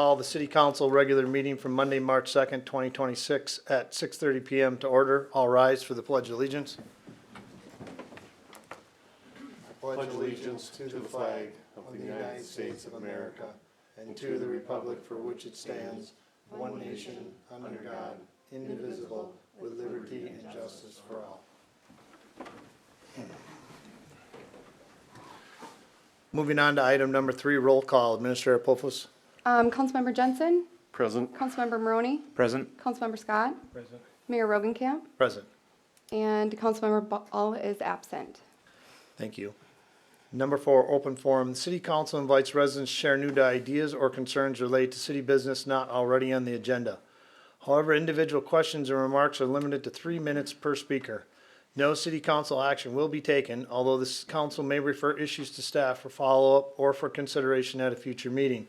Call the City Council regular meeting from Monday, March 2nd, 2026 at 6:30 PM to order. All rise for the Pledge of Allegiance. Pledge allegiance to the flag of the United States of America and to the republic for which it stands, one nation, under God, indivisible, with liberty and justice for all. Moving on to item number 3, roll call. Administrator Pofus. Councilmember Jensen, Present. Councilmember Maroney, Present. Councilmember Scott, Present. Mayor Rogenkamp, Present. and Councilmember Ball is absent. Thank you. Number 4, open forum. The City Council invites residents to share new ideas or concerns related to city business not already on the agenda. However, individual questions and remarks are limited to 3 minutes per speaker. No City Council action will be taken, although the Council may refer issues to staff for follow-up or for consideration at a future meeting.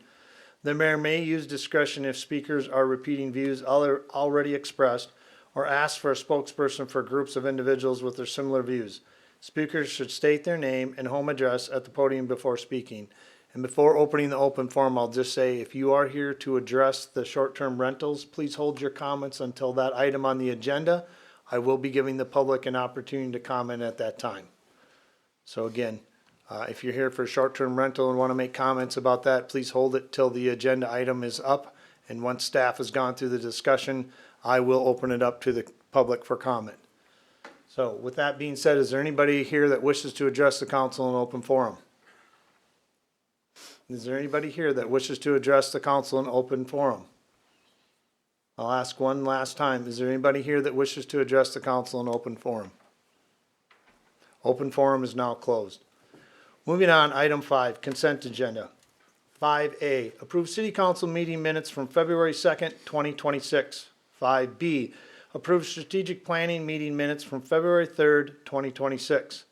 The mayor may use discretion if speakers are repeating views already expressed or ask for a spokesperson for groups of individuals with their similar views. Speakers should state their name and home address at the podium before speaking. And before opening the open forum, I'll just say, if you are here to address the short-term rentals, please hold your comments until that item on the agenda. I will be giving the public an opportunity to comment at that time. So again, if you're here for short-term rental and want to make comments about that, please hold it till the agenda item is up. And once staff has gone through the discussion, I will open it up to the public for comment. So with that being said, is there anybody here that wishes to address the council in open forum? Is there anybody here that wishes to address the council in open forum? I'll ask one last time. Is there anybody here that wishes to address the council in open forum? Open forum is now closed. Moving on, item 5, consent agenda. 5A, approve city council meeting minutes from February 2nd, 2026. 5B, approve strategic planning meeting minutes from February 3rd, 2026.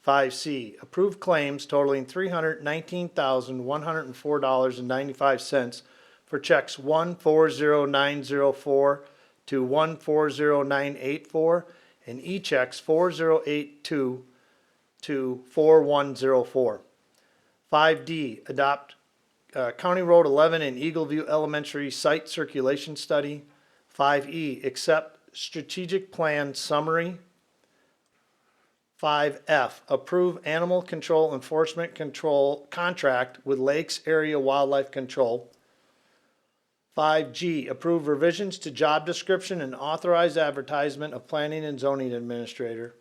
5C, approve claims totaling $319,104.95 for checks 140904 to 140984 and e-checks 4082 to 4104. 5D, adopt County Road 11 and Eagleview Elementary site circulation study. 5E, accept strategic plan summary. 5F, approve animal control enforcement control contract with Lakes Area Wildlife Control. 5G, approve revisions to job description and authorize advertisement of planning and zoning administrator.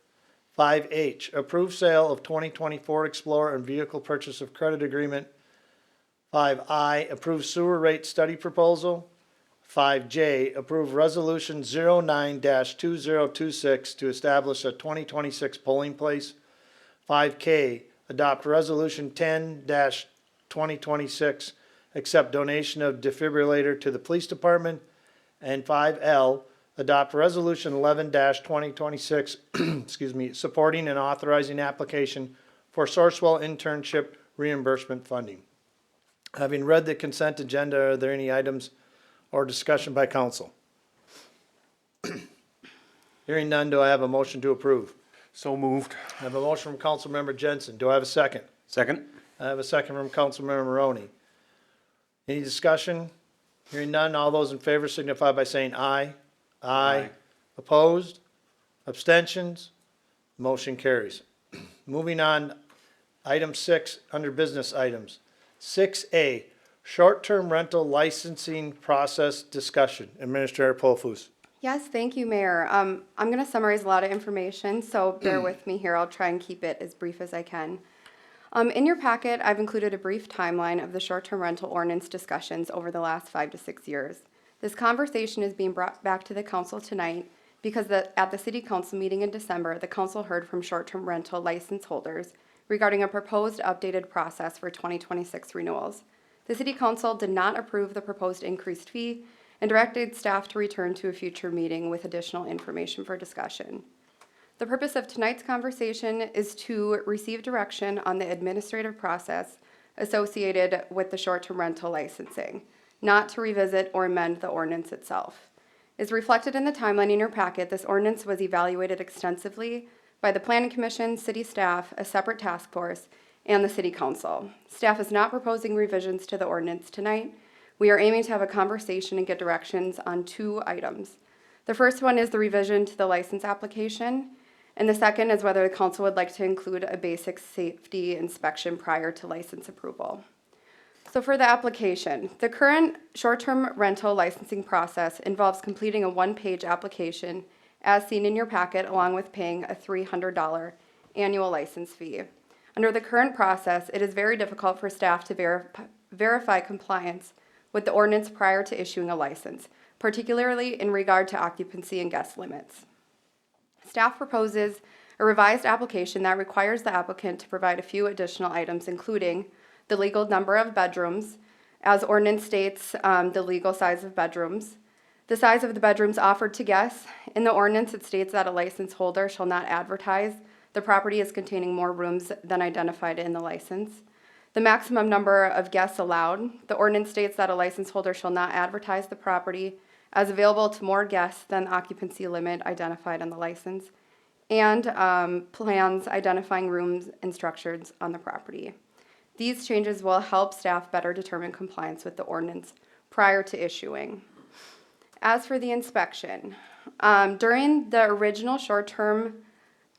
5H, approve sale of 2024 Explorer and vehicle purchase of credit agreement. 5I, approve sewer rate study proposal. 5J, approve resolution 09-2026 to establish a 2026 polling place. 5K, adopt resolution 10-2026, accept donation of defibrillator to the police department. And 5L, adopt resolution 11-2026, excuse me, supporting and authorizing application for Sourcewell internship reimbursement funding. Having read the consent agenda, are there any items or discussion by council? Hearing none, do I have a motion to approve? So moved. I have a motion from Councilmember Jensen. Do I have a second? Second. I have a second from Councilmember Maroney. Any discussion? Hearing none, all those in favor signify by saying aye. Aye. Opposed? Abstentions? Motion carries. Moving on, item 6 under business items. 6A, short-term rental licensing process discussion. Administrator Pofus. Yes, thank you, Mayor. I'm going to summarize a lot of information, so bear with me here. I'll try and keep it as brief as I can. In your packet, I've included a brief timeline of the short-term rental ordinance discussions over the last 5 to 6 years. This conversation is being brought back to the council tonight because at the city council meeting in December, the council heard from short-term rental license holders regarding a proposed updated process for 2026 renewals. The city council did not approve the proposed increased fee and directed staff to return to a future meeting with additional information for discussion. The purpose of tonight's conversation is to receive direction on the administrative process associated with the short-term rental licensing, not to revisit or amend the ordinance itself. As reflected in the timeline in your packet, this ordinance was evaluated extensively by the Planning Commission, city staff, a separate task force, and the City Council. Staff is not proposing revisions to the ordinance tonight. We are aiming to have a conversation and get directions on 2 items. The first one is the revision to the license application, and the second is whether the council would like to include a basic safety inspection prior to license approval. So for the application, the current short-term rental licensing process involves completing a 1-page application as seen in your packet, along with paying a $300 annual license fee. Under the current process, it is very difficult for staff to verify compliance with the ordinance prior to issuing a license, particularly in regard to occupancy and guest limits. Staff proposes a revised application that requires the applicant to provide a few additional items, including the legal number of bedrooms, as ordinance states, the legal size of bedrooms, the size of the bedrooms offered to guests. In the ordinance, it states that a license holder shall not advertise the property as containing more rooms than identified in the license. The maximum number of guests allowed. The ordinance states that a license holder shall not advertise the property as available to more guests than the occupancy limit identified in the license, and plans identifying rooms and structures on the property. These changes will help staff better determine compliance with the ordinance prior to issuing. As for the inspection, during the original short-term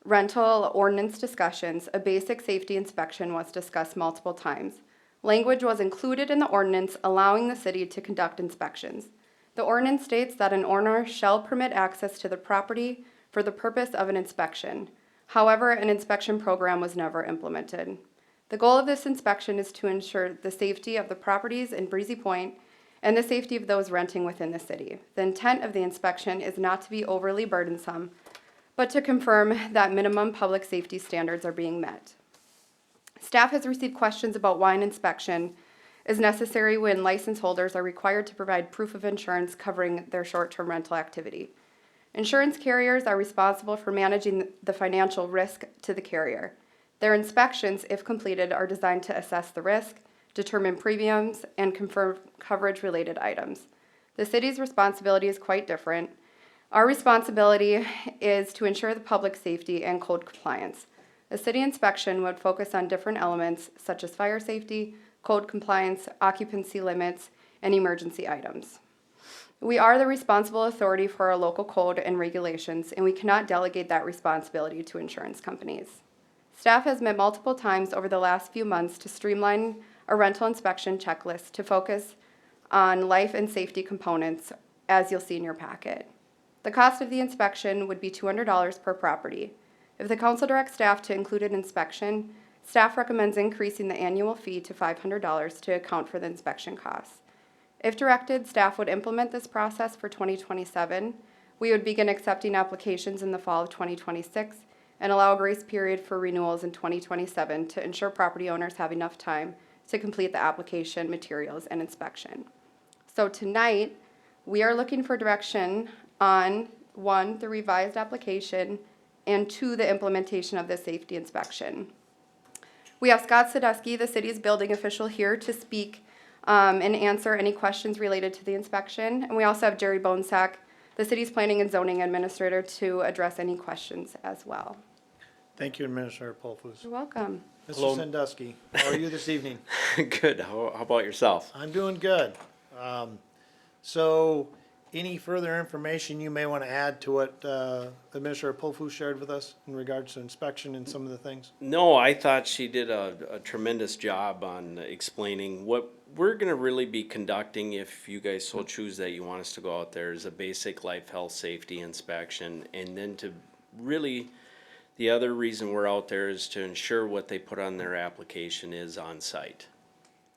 rental ordinance discussions, a basic safety inspection was discussed multiple times. Language was included in the ordinance allowing the city to conduct inspections. The ordinance states that an owner shall permit access to the property for the purpose of an inspection. However, an inspection program was never implemented. The goal of this inspection is to ensure the safety of the properties in Breezy Point and the safety of those renting within the city. The intent of the inspection is not to be overly burdensome, but to confirm that minimum public safety standards are being met. Staff has received questions about why an inspection is necessary when license holders are required to provide proof of insurance covering their short-term rental activity. Insurance carriers are responsible for managing the financial risk to the carrier. Their inspections, if completed, are designed to assess the risk, determine premiums, and confirm coverage-related items. The city's responsibility is quite different. Our responsibility is to ensure the public safety and code compliance. A city inspection would focus on different elements such as fire safety, code compliance, occupancy limits, and emergency items. We are the responsible authority for our local code and regulations, and we cannot delegate that responsibility to insurance companies. Staff has met multiple times over the last few months to streamline a rental inspection checklist to focus on life and safety components, as you'll see in your packet. The cost of the inspection would be $200 per property. If the council directs staff to include an inspection, staff recommends increasing the annual fee to $500 to account for the inspection costs. If directed, staff would implement this process for 2027. We would begin accepting applications in the fall of 2026 and allow a grace period for renewals in 2027 to ensure property owners have enough time to complete the application materials and inspection. So tonight, we are looking for direction on 1, the revised application, and 2, the implementation of the safety inspection. We have Scott Sadusky, the city's building official, here to speak and answer any questions related to the inspection. And we also have Jerry Bonesack, the city's planning and zoning administrator, to address any questions as well. Thank you, Administrator Polfus. You're welcome. Mr. Hello. Sandusky, how are you this evening? Good. How about yourself? I'm doing good. So, any further information you may want to add to what Administrator Polfus shared with us in regards to inspection and some of the things? No, I thought she did a tremendous job on explaining what we're going to really be conducting, if you guys so choose that you want us to go out there, is a basic life, health, safety inspection. And then to really, the other reason we're out there is to ensure what they put on their application is on site.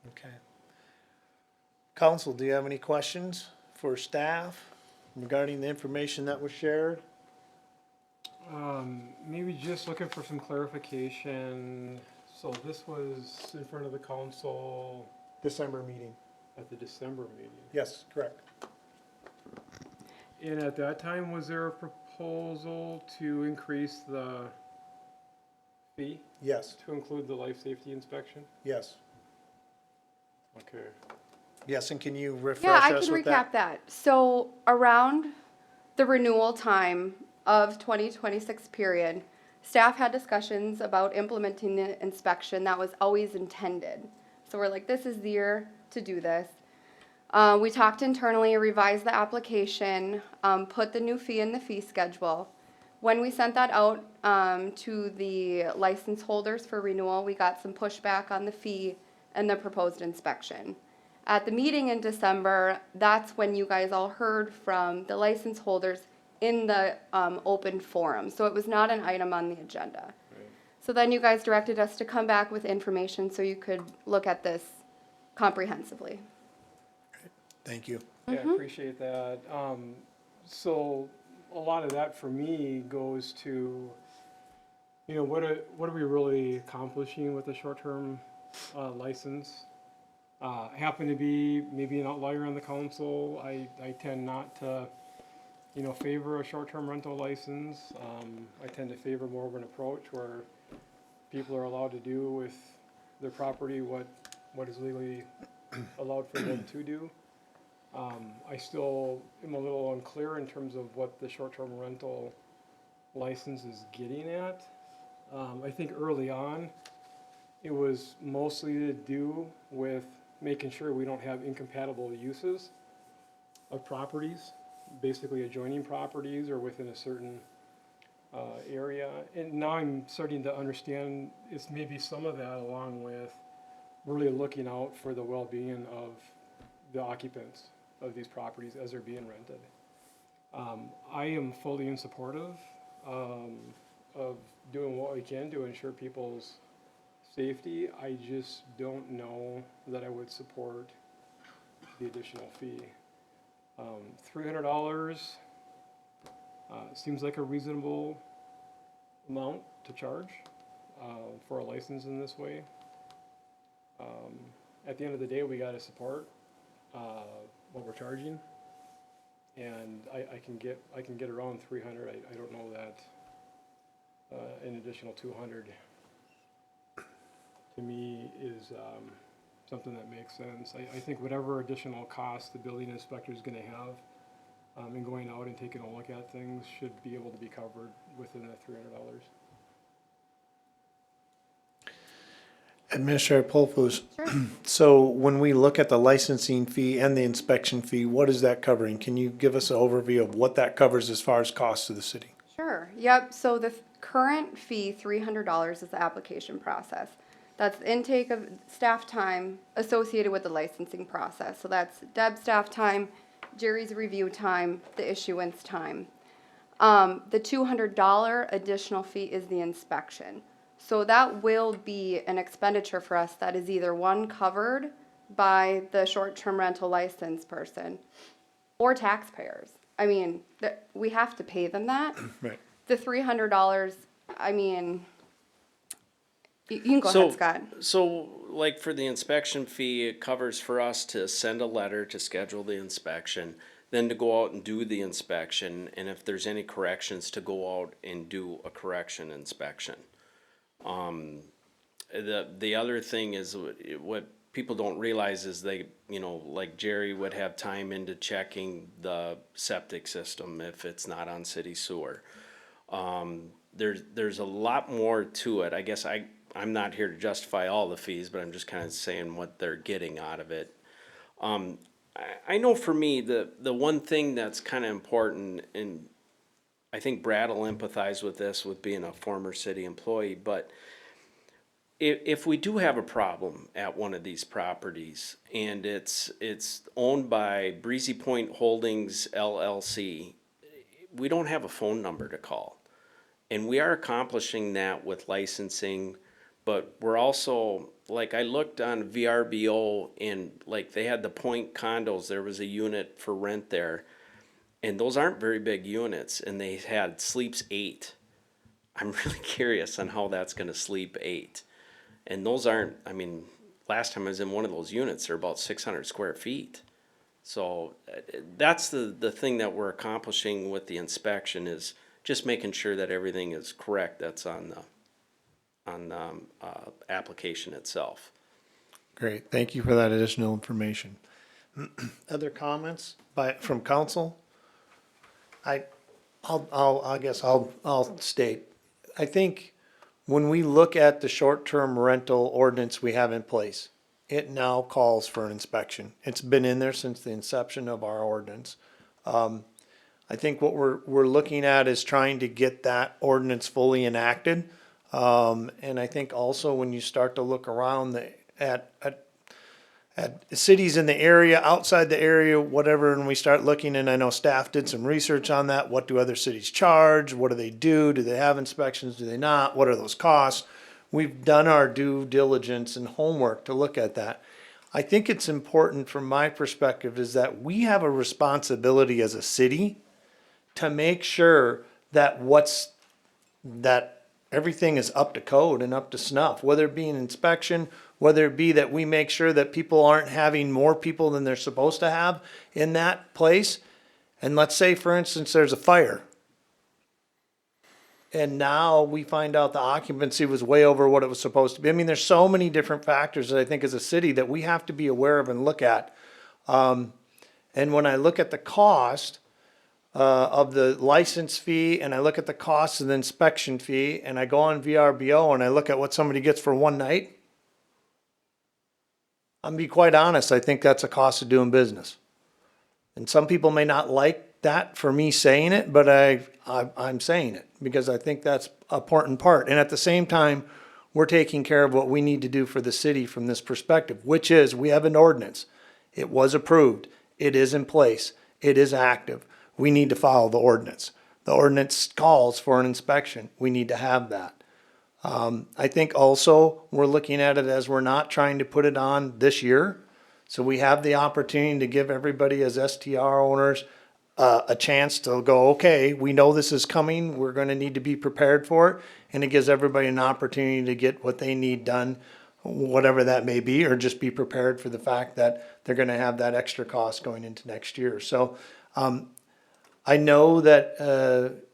Okay. Council, do you have any questions for staff regarding the information that was shared? Maybe just looking for some clarification. So this was in front of the council December meeting. at the December meeting. Yes, correct. And at that time, was there a proposal to increase the fee Yes, to include the life safety inspection? yes. Okay. Yes, and can you Yeah, refresh I us can with recap that? that. So around the renewal time of 2026 period, staff had discussions about implementing the inspection that was always intended. So we're like, this is the year to do this. We talked internally, revised the application, put the new fee in the fee schedule. When we sent that out to the license holders for renewal, we got some pushback on the fee and the proposed inspection. At the meeting in December, that's when you guys all heard from the license holders in the open forum. So it was not an item on the agenda. So then you guys directed us to come back with information so you could look at this comprehensively. Thank you. Yeah, I appreciate that. So a lot of that for me goes to, you know, what are we really accomplishing with the short-term license? I happen to be maybe an outlier on the council. I tend not to, you know, favor a short-term rental license. I tend to favor more of an approach where people are allowed to do with their property what is legally allowed for them to do. I still am a little unclear in terms of what the short-term rental license is getting at. I think early on, it was mostly to do with making sure we don't have incompatible uses of properties, basically adjoining properties or within a certain area. And now I'm starting to understand it's maybe some of that along with really looking out for the well-being of the occupants of these properties as they're being rented. I am fully in supportive of doing what we can to ensure people's safety. I just don't know that I would support the additional fee. $300 seems like a reasonable amount to charge for a license in this way. At the end of the day, we got to support what we're charging, and I can get around 300. I don't know that an additional 200 to me is something that makes sense. I think whatever additional cost the building inspector is going to have in going out and taking a look at things should be able to be covered within that $300. Administrator Polfus, Sure. so when we look at the licensing fee and the inspection fee, what is that covering? Can you give us an overview of what that covers as far as costs to the city? Sure, yep, so the current fee, $300, is the application process. That's the intake of staff time associated with the licensing process. So that's Deb's staff time, Jerry's review time, the issuance time. The $200 additional fee is the inspection. So that will be an expenditure for us that is either one, covered by the short-term rental license person or taxpayers. I mean, we have to pay them that. Right. The $300, I mean, you can go ahead, Scott. So, like for the inspection fee, it covers for us to send a letter to schedule the inspection, then to go out and do the inspection, and if there's any corrections, to go out and do a correction inspection. The other thing is what people don't realize is they, you know, like Jerry would have time into checking the septic system if it's not on city sewer. There's a lot more to it. I guess I'm not here to justify all the fees, but I'm just kind of saying what they're getting out of it. I know for me, the one thing that's kind of important, and I think Brad will empathize with this with being a former city employee, but if we do have a problem at one of these properties and it's owned by Breezy Point Holdings LLC, we don't have a phone number to call. And we are accomplishing that with licensing, but we're also, like I looked on VRBO and like they had the Point condos, there was a unit for rent there. And those aren't very big units, and they had sleeps 8. I'm really curious on how that's gonna sleep 8. And those aren't, I mean, last time I was in one of those units, they're about 600 square feet. So that's the thing that we're accomplishing with the inspection is just making sure that everything is correct that's on the application itself. Great, thank you for that additional information. Other comments from council? I guess I'll state, I think when we look at the short-term rental ordinance we have in place, it now calls for an inspection. It's been in there since the inception of our ordinance. I think what we're looking at is trying to get that ordinance fully enacted. And I think also when you start to look around at cities in the area, outside the area, whatever, and we start looking, and I know staff did some research on that. What do other cities charge? What do they do? Do they have inspections? Do they not? What are those costs? We've done our due diligence and homework to look at that. I think it's important from my perspective is that we have a responsibility as a city to make sure that that everything is up to code and up to snuff, whether it be an inspection, whether it be that we make sure that people aren't having more people than they're supposed to have in that place. And let's say, for instance, there's a fire. And now we find out the occupancy was way over what it was supposed to be. I mean, there's so many different factors that I think as a city that we have to be aware of and look at. And when I look at the cost of the license fee, and I look at the cost of the inspection fee, and I go on VRBO and I look at what somebody gets for one night, I'm gonna be quite honest, I think that's a cost of doing business. And some people may not like that for me saying it, but I'm saying it because I think that's an important part. And at the same time, we're taking care of what we need to do for the city from this perspective, which is we have an ordinance. It was approved. It is in place. It is active. We need to follow the ordinance. The ordinance calls for an inspection. We need to have that. I think also we're looking at it as we're not trying to put it on this year. So we have the opportunity to give everybody as STR owners a chance to go, okay, we know this is coming. We're going to need to be prepared for it. And it gives everybody an opportunity to get what they need done, whatever that may be, or just be prepared for the fact that they're going to have that extra cost going into next year. So I know that,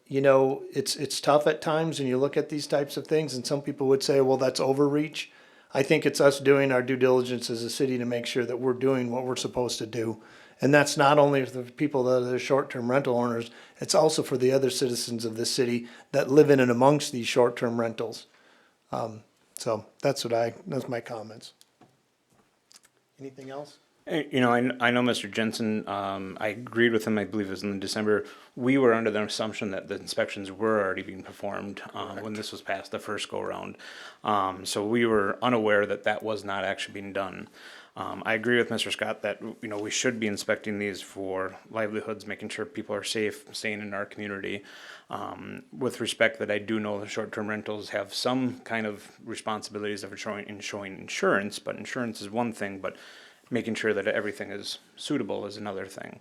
it's tough at times and you look at these types of things and some people would say, well, that's overreach. I think it's us doing our due diligence as a city to make sure that we're doing what we're supposed to do. And that's not only for the people that are the short-term rental owners, it's also for the other citizens of this city that live in and amongst these short-term rentals. So that's my comments. Anything else? You know, I know Mr. Jensen, I agreed with him, I believe it was in December. We were under the assumption that the inspections were already being performed when this was passed the first go-around. So we were unaware that that was not actually being done. I agree with Mr. Scott that, we should be inspecting these for livelihoods, making sure people are safe, staying in our community. With respect that I do know the short-term rentals have some kind of responsibilities of showing insurance, but insurance is one thing, but making sure that everything is suitable is another thing.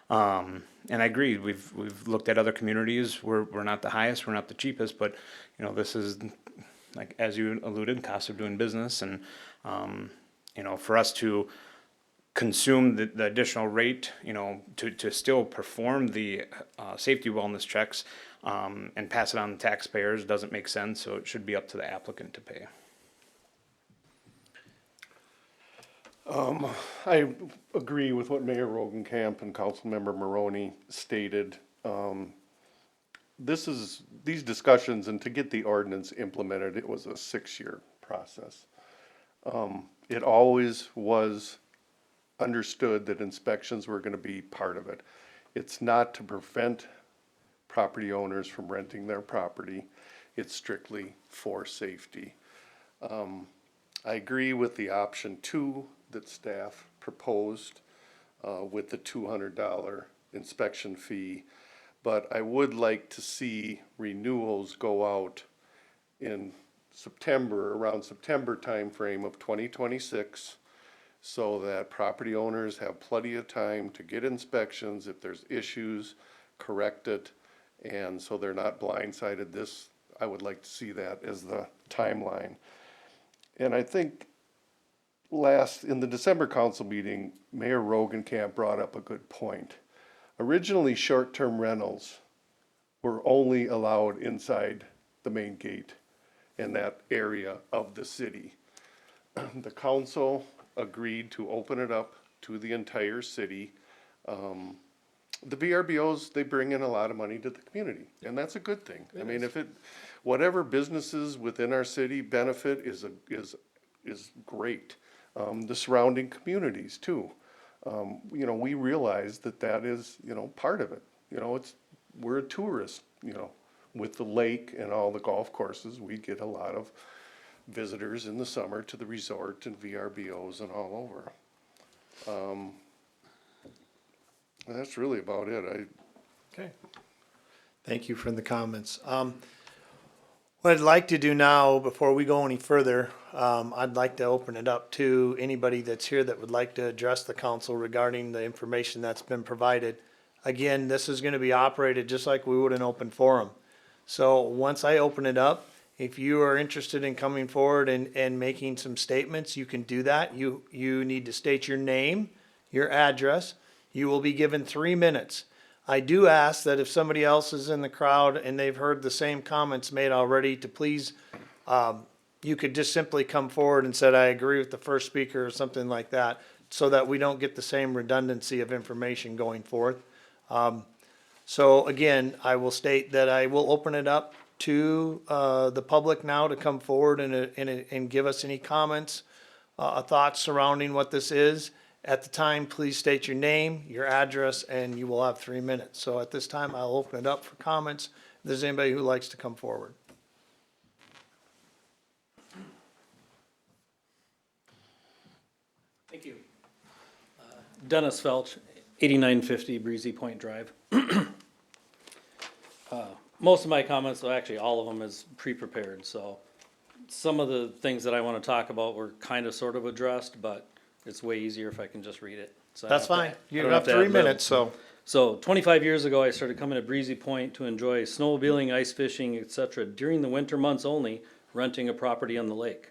And I agree, we've looked at other communities, we're not the highest, we're not the cheapest, but, this is, like, as you alluded, cost of doing business, and, for us to consume the additional rate, to still perform the safety wellness checks and pass it on to taxpayers doesn't make sense, so it should be up to the applicant to pay. I agree with what Mayor Rogenkamp and Councilmember Maroney stated. These discussions, and to get the ordinance implemented, it was a 6-year process. It always was understood that inspections were going to be part of it. It's not to prevent property owners from renting their property. It's strictly for safety. I agree with the option 2 that staff proposed with the $200 inspection fee, but I would like to see renewals go out in around September timeframe of 2026, so that property owners have plenty of time to get inspections. If there's issues, correct it, and so they're not blindsided. I would like to see that as the timeline. And I think in the December council meeting, Mayor Rogenkamp brought up a good point. Originally, short-term rentals were only allowed inside the main gate in that area of the city. The council agreed to open it up to the entire city. The VRBOs, they bring in a lot of money to the community, and that's a good thing. I mean, whatever businesses within our city benefit is great. the surrounding communities too. You know, we realize that that is, you know, part of it. You know, we're a tourist, you know, with the lake and all the golf courses, we get a lot of visitors in the summer to the resort and VRBOs and all over. That's really about it. Okay. Thank you for the comments. What I'd like to do now, before we go any further, I'd like to open it up to anybody that's here that would like to address the council regarding the information that's been provided. Again, this is gonna be operated just like we would an open forum. So once I open it up, if you are interested in coming forward and making some statements, you can do that. You need to state your name, your address. You will be given 3 minutes. I do ask that if somebody else is in the crowd and they've heard the same comments made already, to please, you could just simply come forward and say, I agree with the first speaker or something like that, so that we don't get the same redundancy of information going forth. So again, I will state that I will open it up to the public now to come forward and give us any comments, thoughts surrounding what this is. At the time, please state your name, your address, and you will have 3 minutes. So at this time, I'll open it up for comments. If there's anybody who likes to come forward. Thank you. Dennis Felch, 8950 Breezy Point Drive. Most of my comments, well, actually all of them is pre-prepared, so some of the things that I want to talk about were kind of sort of addressed, but it's way easier if I can just read it. So I That's don't have fine. to- I You don't have to 3 ad lib. minutes, so. So 25 years ago, I started coming to Breezy Point to enjoy snowmobiling, ice fishing, etc. during the winter months only, renting a property on the lake.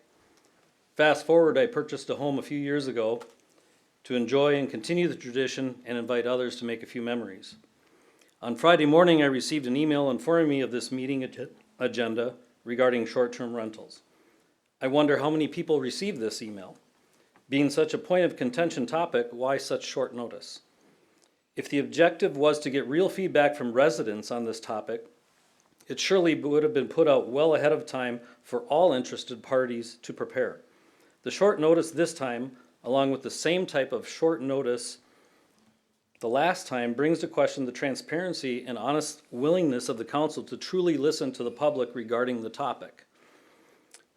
Fast forward, I purchased a home a few years ago to enjoy and continue the tradition and invite others to make a few memories. On Friday morning, I received an email informing me of this meeting agenda regarding short-term rentals. I wonder how many people received this email. Being such a point of contention topic, why such short notice? If the objective was to get real feedback from residents on this topic, it surely would have been put out well ahead of time for all interested parties to prepare. The short notice this time, along with the same type of short notice the last time, brings to question the transparency and honest willingness of the council to truly listen to the public regarding the topic.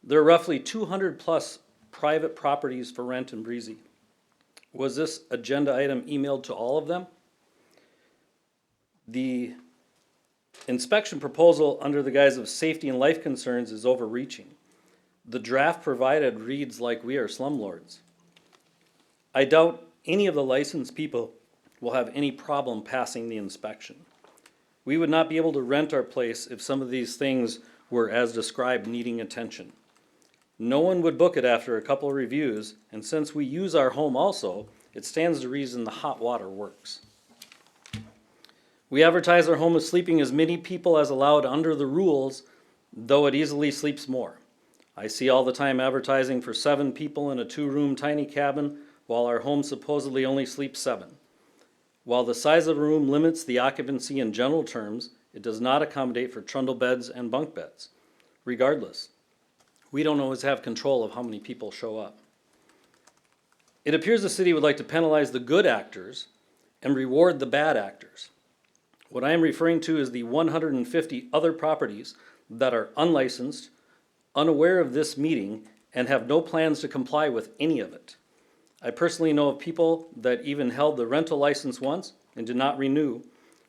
There are roughly 200 plus private properties for rent in Breezy. Was this agenda item emailed to all of them? The inspection proposal under the guise of safety and life concerns is overreaching. The draft provided reads like we are slumlords. I doubt any of the licensed people will have any problem passing the inspection. We would not be able to rent our place if some of these things were as described, needing attention. No one would book it after a couple of reviews, and since we use our home also, it stands to reason the hot water works. We advertise our home as sleeping as many people as allowed under the rules, though it easily sleeps more. I see all the time advertising for 7 people in a 2-room tiny cabin, while our home supposedly only sleeps 7. While the size of the room limits the occupancy in general terms, it does not accommodate for trundle beds and bunk beds. Regardless, we don't always have control of how many people show up. It appears the city would like to penalize the good actors and reward the bad actors. What I am referring to is the 150 other properties that are unlicensed, unaware of this meeting, and have no plans to comply with any of it. I personally know of people that even held the rental license once and did not renew,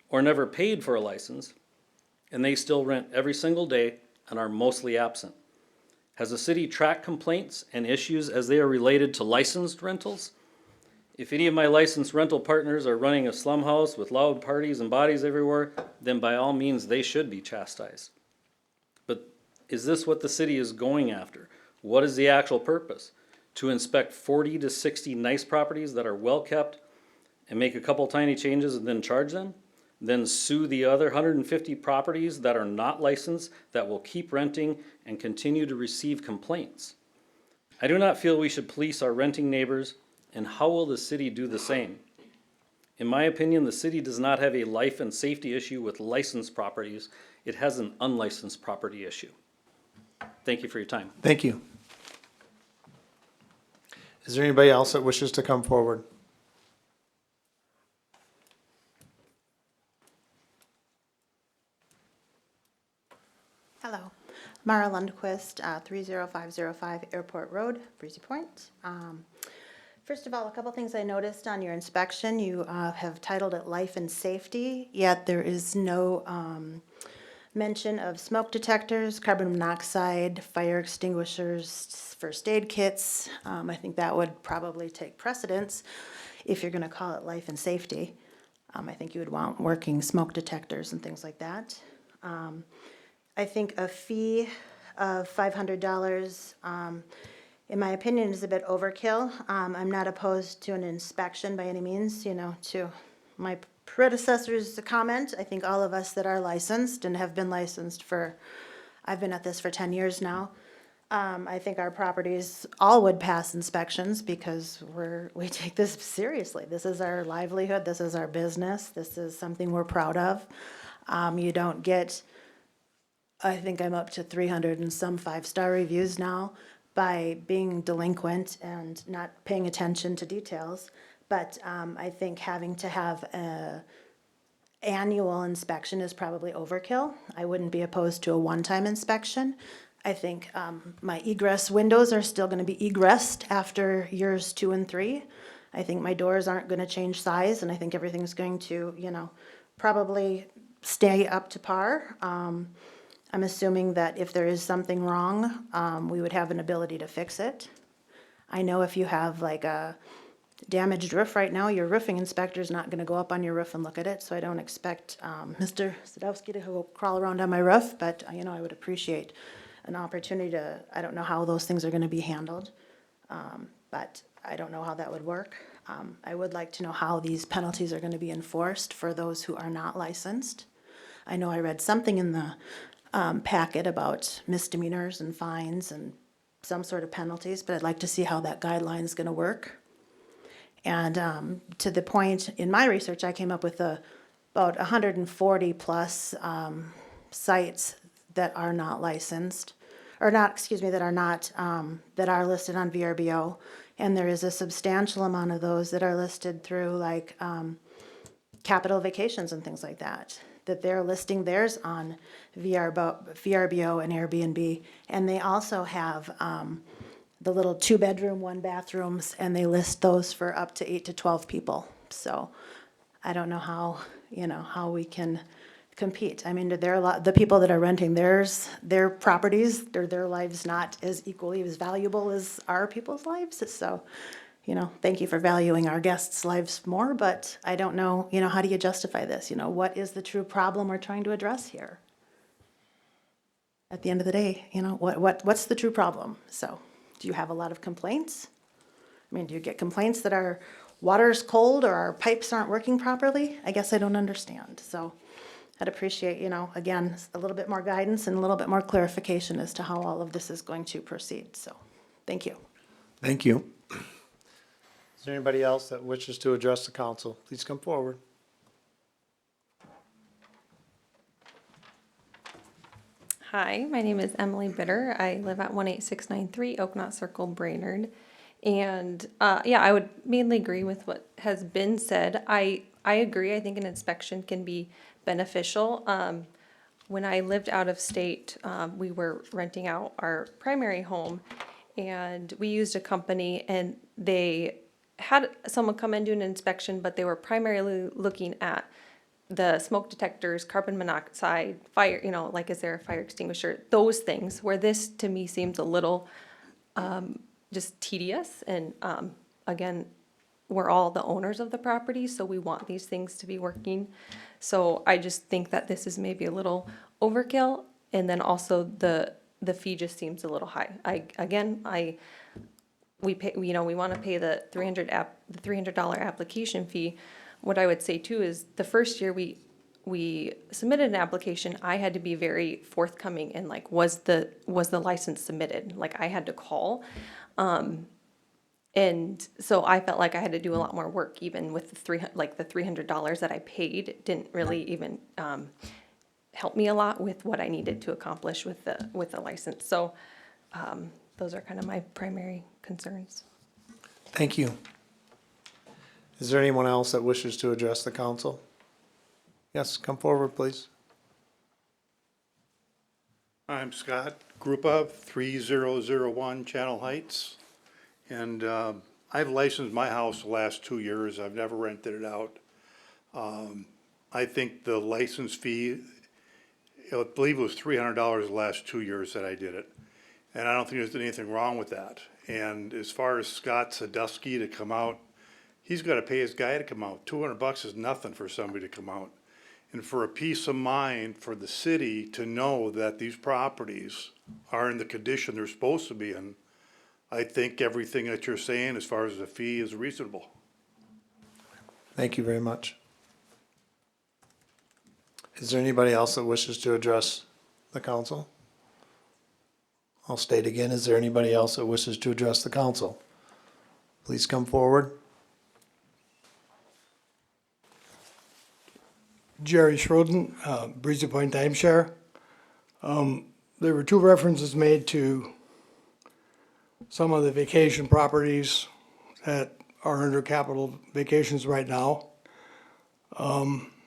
or never paid for a license, and they still rent every single day and are mostly absent. Has the city tracked complaints and issues as they are related to licensed rentals? If any of my licensed rental partners are running a slum house with loud parties and bodies everywhere, then by all means they should be chastised. But is this what the city is going after? What is the actual purpose? To inspect 40 to 60 nice properties that are well kept and make a couple tiny changes and then charge them? Then sue the other 150 properties that are not licensed that will keep renting and continue to receive complaints? I do not feel we should police our renting neighbors, and how will the city do the same? In my opinion, the city does not have a life and safety issue with licensed properties. It has an unlicensed property issue. Thank you for your time. Thank you. Is there anybody else that wishes to come forward? Hello, Mara Lundquist, 30505 Airport Road, Breezy Point. First of all, a couple things I noticed on your inspection. You have titled it Life and Safety, yet there is no mention of smoke detectors, carbon monoxide, fire extinguishers, first aid kits. I think that would probably take precedence if you're going to call it Life and Safety. I think you would want working smoke detectors and things like that. I think a fee of $500, in my opinion, is a bit overkill. I'm not opposed to an inspection by any means, you know, to my predecessor's comment. I think all of us that are licensed and have been licensed for, I've been at this for 10 years now. I think our properties all would pass inspections because we take this seriously. This is our livelihood, this is our business, this is something we're proud of. You don't get, I think I'm up to 300 and some 5-star reviews now by being delinquent and not paying attention to details. But I think having to have an annual inspection is probably overkill. I wouldn't be opposed to a one-time inspection. I think my egress windows are still going to be egressed after years 2 and 3. I think my doors aren't going to change size, and I think everything's going to, you know, probably stay up to par. I'm assuming that if there is something wrong, we would have an ability to fix it. I know if you have like a damaged roof right now, your roofing inspector is not going to go up on your roof and look at it, so I don't expect Mr. Sadowski to go crawl around on my roof, but you know, I would appreciate an opportunity to, I don't know how those things are going to be handled, but I don't know how that would work. I would like to know how these penalties are going to be enforced for those who are not licensed. I know I read something in the packet about misdemeanors and fines and some sort of penalties, but I'd like to see how that guideline is going to work. And to the point in my research, I came up with about 140 plus sites that are not licensed, or not, excuse me, that are not, that are listed on VRBO. And there is a substantial amount of those that are listed through like Capital Vacations and things like that, that they're listing theirs on VRBO and Airbnb. And they also have the little 2-bedroom, 1-bathrooms, and they list those for up to 8 to 12 people. So I don't know how, you know, how we can compete. I mean, there are a lot, the people that are renting their properties, their lives not as equally as valuable as our people's lives. So, you know, thank you for valuing our guests' lives more, but I don't know, you know, how do you justify this? You know, what is the true problem we're trying to address here? At the end of the day, you know, what's the true problem? So, do you have a lot of complaints? I mean, do you get complaints that our water's cold or our pipes aren't working properly? I guess I don't understand. So, I'd appreciate, you know, again, a little bit more guidance and a little bit more clarification as to how all of this is going to proceed. So, thank you. Thank you. Is there anybody else that wishes to address the council? Please come forward. Hi, my name is Emily Bitter. I live at 18693 Oaknot Circle, Brainerd. And yeah, I would mainly agree with what has been said. I agree. I think an inspection can be beneficial. When I lived out of state, we were renting out our primary home, and we used a company, and they had someone come and do an inspection, but they were primarily looking at the smoke detectors, carbon monoxide, fire, you know, like is there a fire extinguisher, those things, where this to me seems a little just tedious. And again, we're all the owners of the property, so we want these things to be working. So I just think that this is maybe a little overkill, and then also the fee just seems a little high. We pay, you know, we want to pay the $300 application fee. What I would say too is the first year we submitted an application, I had to be very forthcoming and like, was the license submitted? Like I had to call. And so I felt like I had to do a lot more work, even with the $300 that I paid didn't really even help me a lot with what I needed to accomplish with the license. So those are kind of my primary concerns. Thank you. Is there anyone else that wishes to address the council? Yes, come forward, please. I'm Scott Grupa, 3001 Channel Heights. And I've licensed my house the last 2 years. I've never rented it out. I think the license fee, I believe it was $300 the last 2 years that I did it. And I don't think there's anything wrong with that. And as far as Scott Sadusky to come out, he's got to pay his guy to come out. $200 is nothing for somebody to come out. And for a peace of mind for the city to know that these properties are in the condition they're supposed to be in, I think everything that you're saying as far as the fee is reasonable. Thank you very much. Is there anybody else that wishes to address the council? I'll state again, is there anybody else that wishes to address the council? Please come forward. Jerry Schroden, Breezy Point Timeshare. There were two references made to some of the vacation properties that are under capital vacations right now. The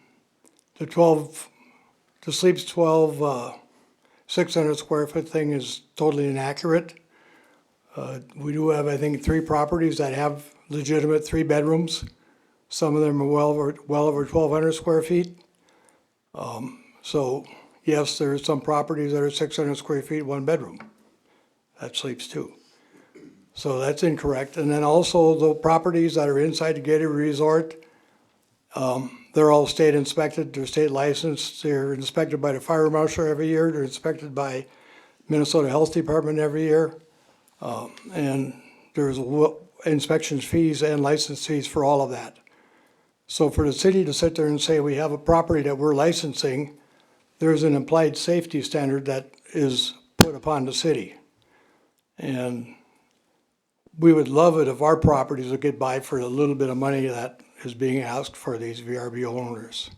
Sleeps 12, 600 square foot thing is totally inaccurate. We do have, I think, 3 properties that have legitimate 3 bedrooms. Some of them are well over 1,200 square feet. So yes, there are some properties that are 600 square feet, 1 bedroom. That Sleeps 2. So that's incorrect. And then also the properties that are inside the gated resort, they're all state inspected, they're state licensed, they're inspected by the fire marshal every year, they're inspected by Minnesota Health Department every year. And there's inspection fees and license fees for all of that. So for the city to sit there and say we have a property that we're licensing, there's an implied safety standard that is put upon the city. And we would love it if our properties would get by for a little bit of money that is being asked for these VRBO owners.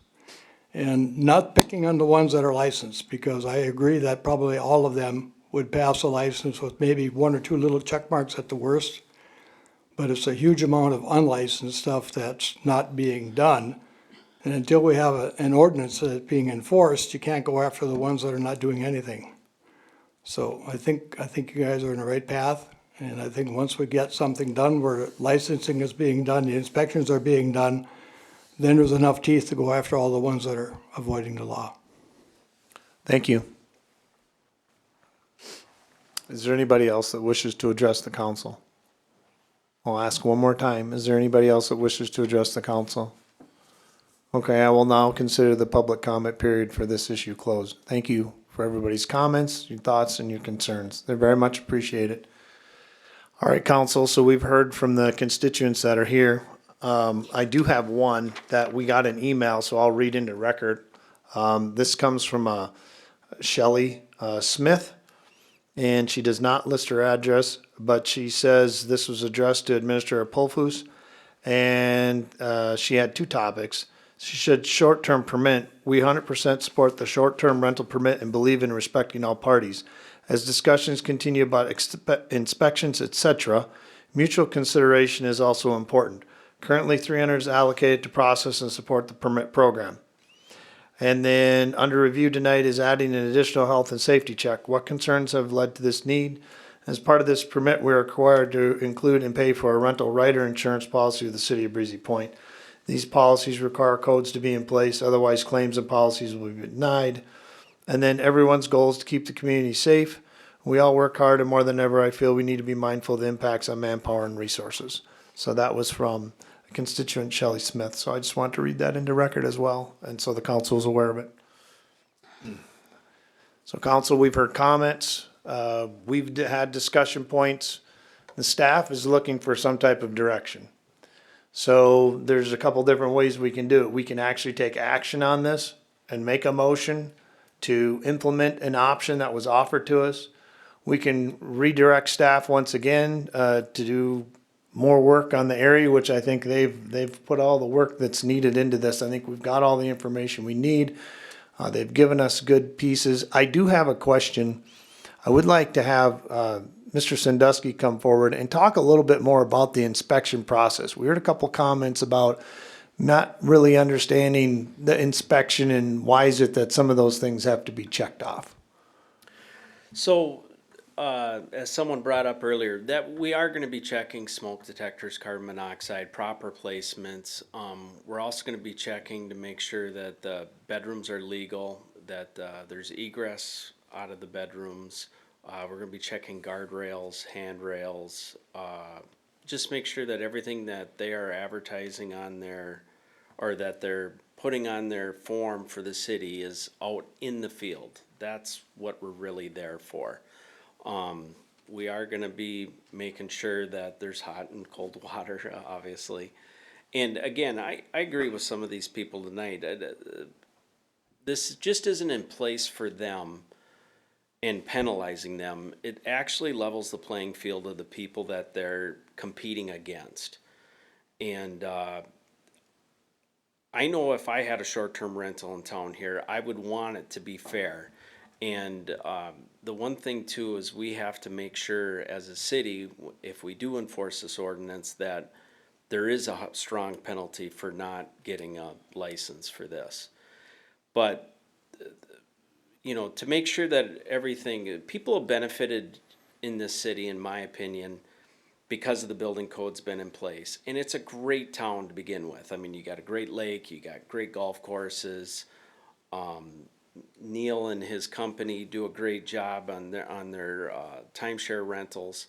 And not picking on the ones that are licensed, because I agree that probably all of them would pass a license with maybe 1 or 2 little check marks at the worst. But it's a huge amount of unlicensed stuff that's not being done. And until we have an ordinance that's being enforced, you can't go after the ones that are not doing anything. So I think you guys are on the right path. And I think once we get something done where licensing is being done, the inspections are being done, then there's enough teeth to go after all the ones that are avoiding the law. Thank you. Is there anybody else that wishes to address the council? I'll ask one more time. Is there anybody else that wishes to address the council? Okay, I will now consider the public comment period for this issue closed. Thank you for everybody's comments, your thoughts, and your concerns. They're very much appreciated. All right, council, so we've heard from the constituents that are here. I do have one that we got an email, so I'll read into record. This comes from Shelley Smith, and she does not list her address, but she says this was addressed to Administrator Pulfus, and she had 2 topics. She said short-term permit. We 100% support the short-term rental permit and believe in respecting all parties. As discussions continue about inspections, etc., mutual consideration is also important. Currently, $300 is allocated to process and support the permit program. And then under review tonight is adding an additional health and safety check. What concerns have led to this need? As part of this permit, we are required to include and pay for a rental rider insurance policy of the city of Breezy Point. These policies require codes to be in place, otherwise claims and policies will be denied. And then everyone's goal is to keep the community safe. We all work hard, and more than ever, I feel we need to be mindful of the impacts on manpower and resources. So that was from constituent Shelley Smith. So I just want to read that into record as well, and so the council is aware of it. So council, we've heard comments. We've had discussion points. The staff is looking for some type of direction. So there's a couple different ways we can do it. We can actually take action on this and make a motion to implement an option that was offered to us. We can redirect staff once again to do more work on the area, which I think they've put all the work that's needed into this. I think we've got all the information we need. They've given us good pieces. I do have a question. I would like to have Mr. Sandusky come forward and talk a little bit more about the inspection process. We heard a couple comments about not really understanding the inspection and why is it that some of those things have to be checked off. So, as someone brought up earlier, that we are gonna be checking smoke detectors, carbon monoxide, proper placements. We're also gonna be checking to make sure that the bedrooms are legal, that, there's egress out of the bedrooms. We're gonna be checking guardrails, handrails, just make sure that everything that they are advertising on their, or that they're putting on their form for the city is out in the field. That's what we're really there for. We are gonna be making sure that there's hot and cold water, obviously. And again, I agree with some of these people tonight. This just isn't in place for them and penalizing them. It actually levels the playing field of the people that they're competing against. And, I know if I had a short-term rental in town here, I would want it to be fair. And the one thing too is we have to make sure as a city, if we do enforce this ordinance, that there is a strong penalty for not getting a license for this. But, you know, to make sure that everything, people have benefited in this city, in my opinion, because of the building code's been in place. And it's a great town to begin with. I mean, you got a great lake, you got great golf courses. Neil and his company do a great job on their timeshare rentals.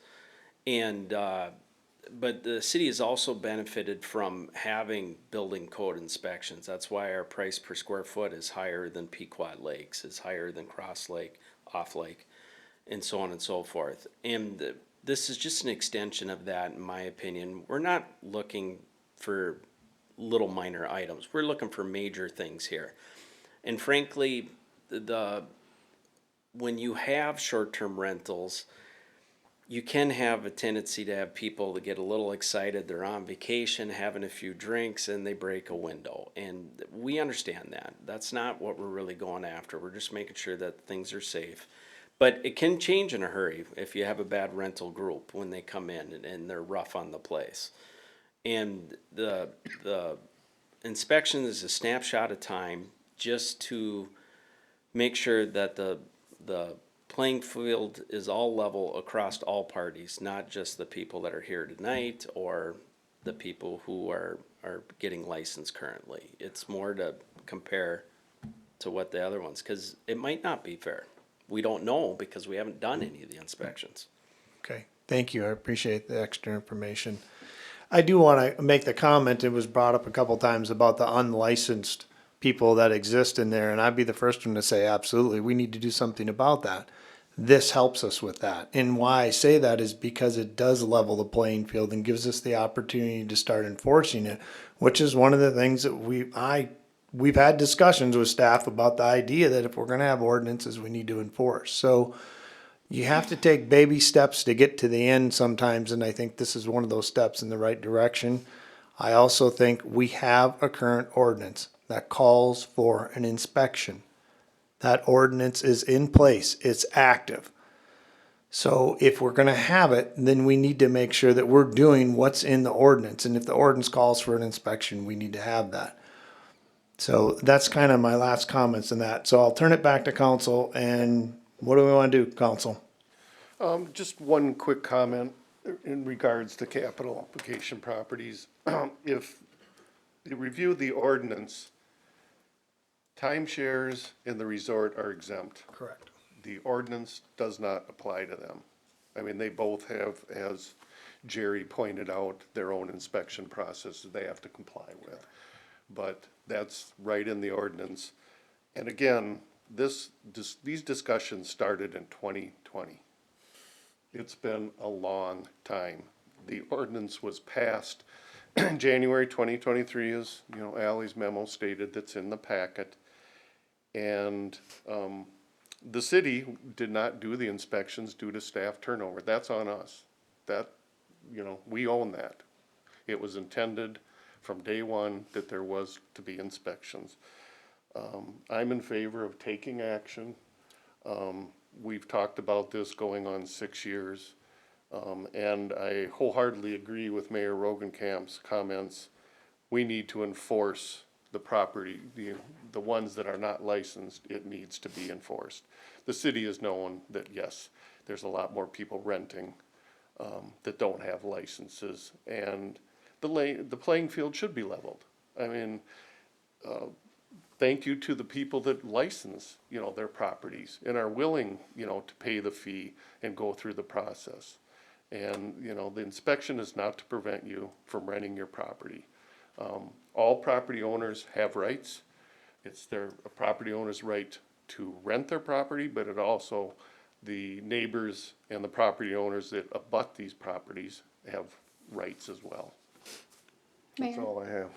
And, but the city has also benefited from having building code inspections. That's why our price per square foot is higher than Pequot Lakes, is higher than Cross Lake, Off Lake, and so on and so forth. And this is just an extension of that, in my opinion. We're not looking for little minor items. We're looking for major things here. And frankly, when you have short-term rentals, you can have a tendency to have people that get a little excited. They're on vacation, having a few drinks, and they break a window. And we understand that. That's not what we're really going after. We're just making sure that things are safe. But it can change in a hurry if you have a bad rental group when they come in and they're rough on the place. And the inspection is a snapshot of time just to make sure that the playing field is all level across all parties, not just the people that are here tonight or the people who are getting licensed currently. It's more to compare to what the other ones, because it might not be fair. We don't know because we haven't done any of the inspections. Okay, thank you. I appreciate the extra information. I do want to make the comment, it was brought up a couple times about the unlicensed people that exist in there, and I'd be the first one to say, absolutely, we need to do something about that. This helps us with that. And why I say that is because it does level the playing field and gives us the opportunity to start enforcing it, which is one of the things that we've had discussions with staff about the idea that if we're going to have ordinances, we need to enforce. So you have to take baby steps to get to the end sometimes, and I think this is one of those steps in the right direction. I also think we have a current ordinance that calls for an inspection. That ordinance is in place, it's active. So if we're gonna have it, then we need to make sure that we're doing what's in the ordinance, and if the ordinance calls for an inspection, we need to have that. So that's kind of my last comments on that. So I'll turn it back to council, and what do we want to do, council? Just one quick comment in regards to capital application properties. If you review the ordinance, timeshares in the resort are exempt. Correct. The ordinance does not apply to them. I mean, they both have, as Jerry pointed out, their own inspection process that they have to comply with. But that's right in the ordinance. And again, these discussions started in 2020. It's been a long time. The ordinance was passed in January 2023, as you know, Ally's memo stated, that's in the packet. And the city did not do the inspections due to staff turnover. That's on us. That, you know, we own that. It was intended from day one that there was to be inspections. I'm in favor of taking action. We've talked about this going on 6 years. And I wholeheartedly agree with Mayor Rogenkamp's comments. We need to enforce the property, the ones that are not licensed, it needs to be enforced. The city has known that, yes, there's a lot more people renting, that don't have licenses, and the playing field should be leveled. I mean, thank you to the people that license, their properties and are willing, to pay the fee and go through the process. And, the inspection is not to prevent you from renting your property. All property owners have rights. It's a property owner's right to rent their property, but it also, the neighbors and the property owners that abut these properties have rights as well. That's Mayor, all I have.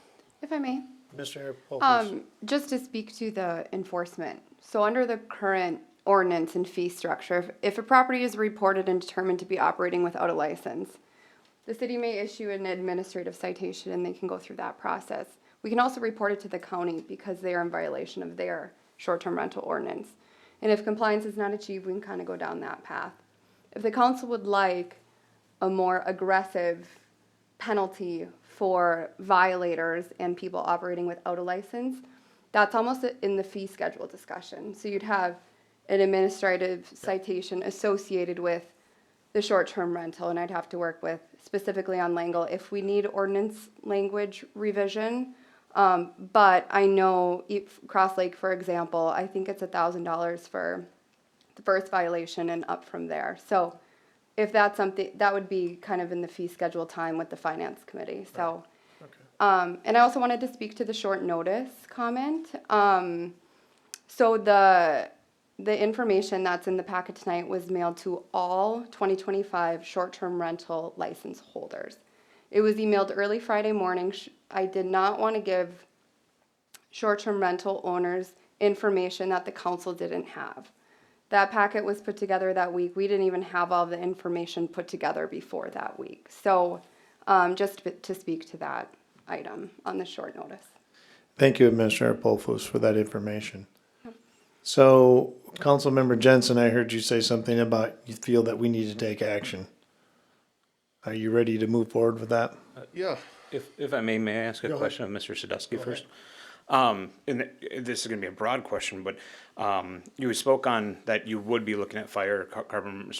if I may. Mr. Harrell, Just to speak to the enforcement. So under the current ordinance and fee structure, if a property is reported and determined to be operating without a license, the city may issue an administrative citation and they can go through that process. We can also report it to the county because they are in violation of their short-term rental ordinance. And if compliance is not achieved, we can kind of go down that path. If the council would like a more aggressive penalty for violators and people operating without a license, that's almost in the fee schedule discussion. So you'd have an administrative citation associated with the short-term rental, and I'd have to work with specifically on Langle if we need ordinance language revision. But I know Cross Lake, for example, I think it's $1,000 for the first violation and up from there. So if that's something, that would be kind of in the fee schedule time with the finance committee, so. And I also wanted to speak to the short notice comment. So the information that's in the packet tonight was mailed to all 2025 short-term rental license holders. It was emailed early Friday morning. I did not want to give short-term rental owners information that the council didn't have. That packet was put together that week. We didn't even have all the information put together before that week. So just to speak to that item on the short notice. thank you, Administrator Polfus, for that information. So, Councilmember Jensen, I heard you say something about you feel that we need to take action. Are you ready to move forward with that? Yeah. If I may I ask a Go ahead. question of Mr. Sadusky first? And this is gonna be a broad question, but, you spoke on that you would be looking at fire, carbon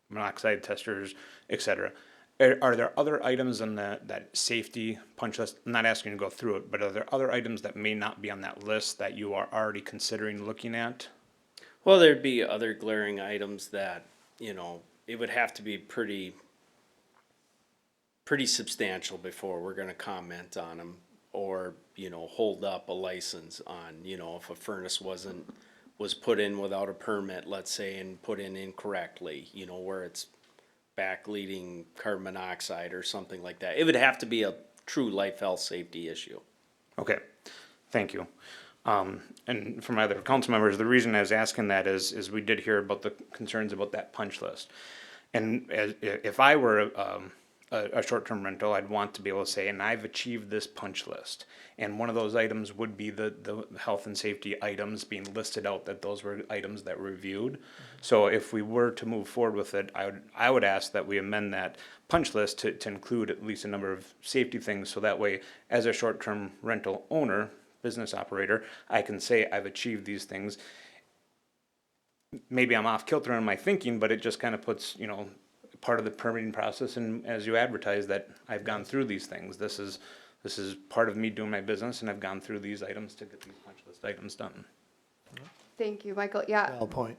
monoxide testers, et cetera. Are there other items on that safety punch list? I'm not asking you to go through it, but are there other items that may not be on that list that you are already considering looking at? Well, there'd be other glaring items that, it would have to be pretty substantial before we're gonna comment on them, or, hold up a license on, if a furnace was put in without a permit, let's say, and put in incorrectly, where it's backleading carbon monoxide or something like that. It would have to be a true life, health, safety issue. Okay, thank you. And for my other council members, the reason I was asking that is we did hear about the concerns about that punch list. And if I were a short-term rental, I'd want to be able to say, and I've achieved this punch list. And one of those items would be the health and safety items being listed out, that those were items that were reviewed. So if we were to move forward with it, I would ask that we amend that punch list to include at least a number of safety things, so that way, as a short-term rental owner, business operator, I can say I've achieved these things. Maybe I'm off kilter in my thinking, but it just kind of puts, part of the permitting process, and as you advertise that I've gone through these things, this is part of me doing my business, and I've gone through these items to get these punch list items done. Thank you, Michael. Yeah, Valid point.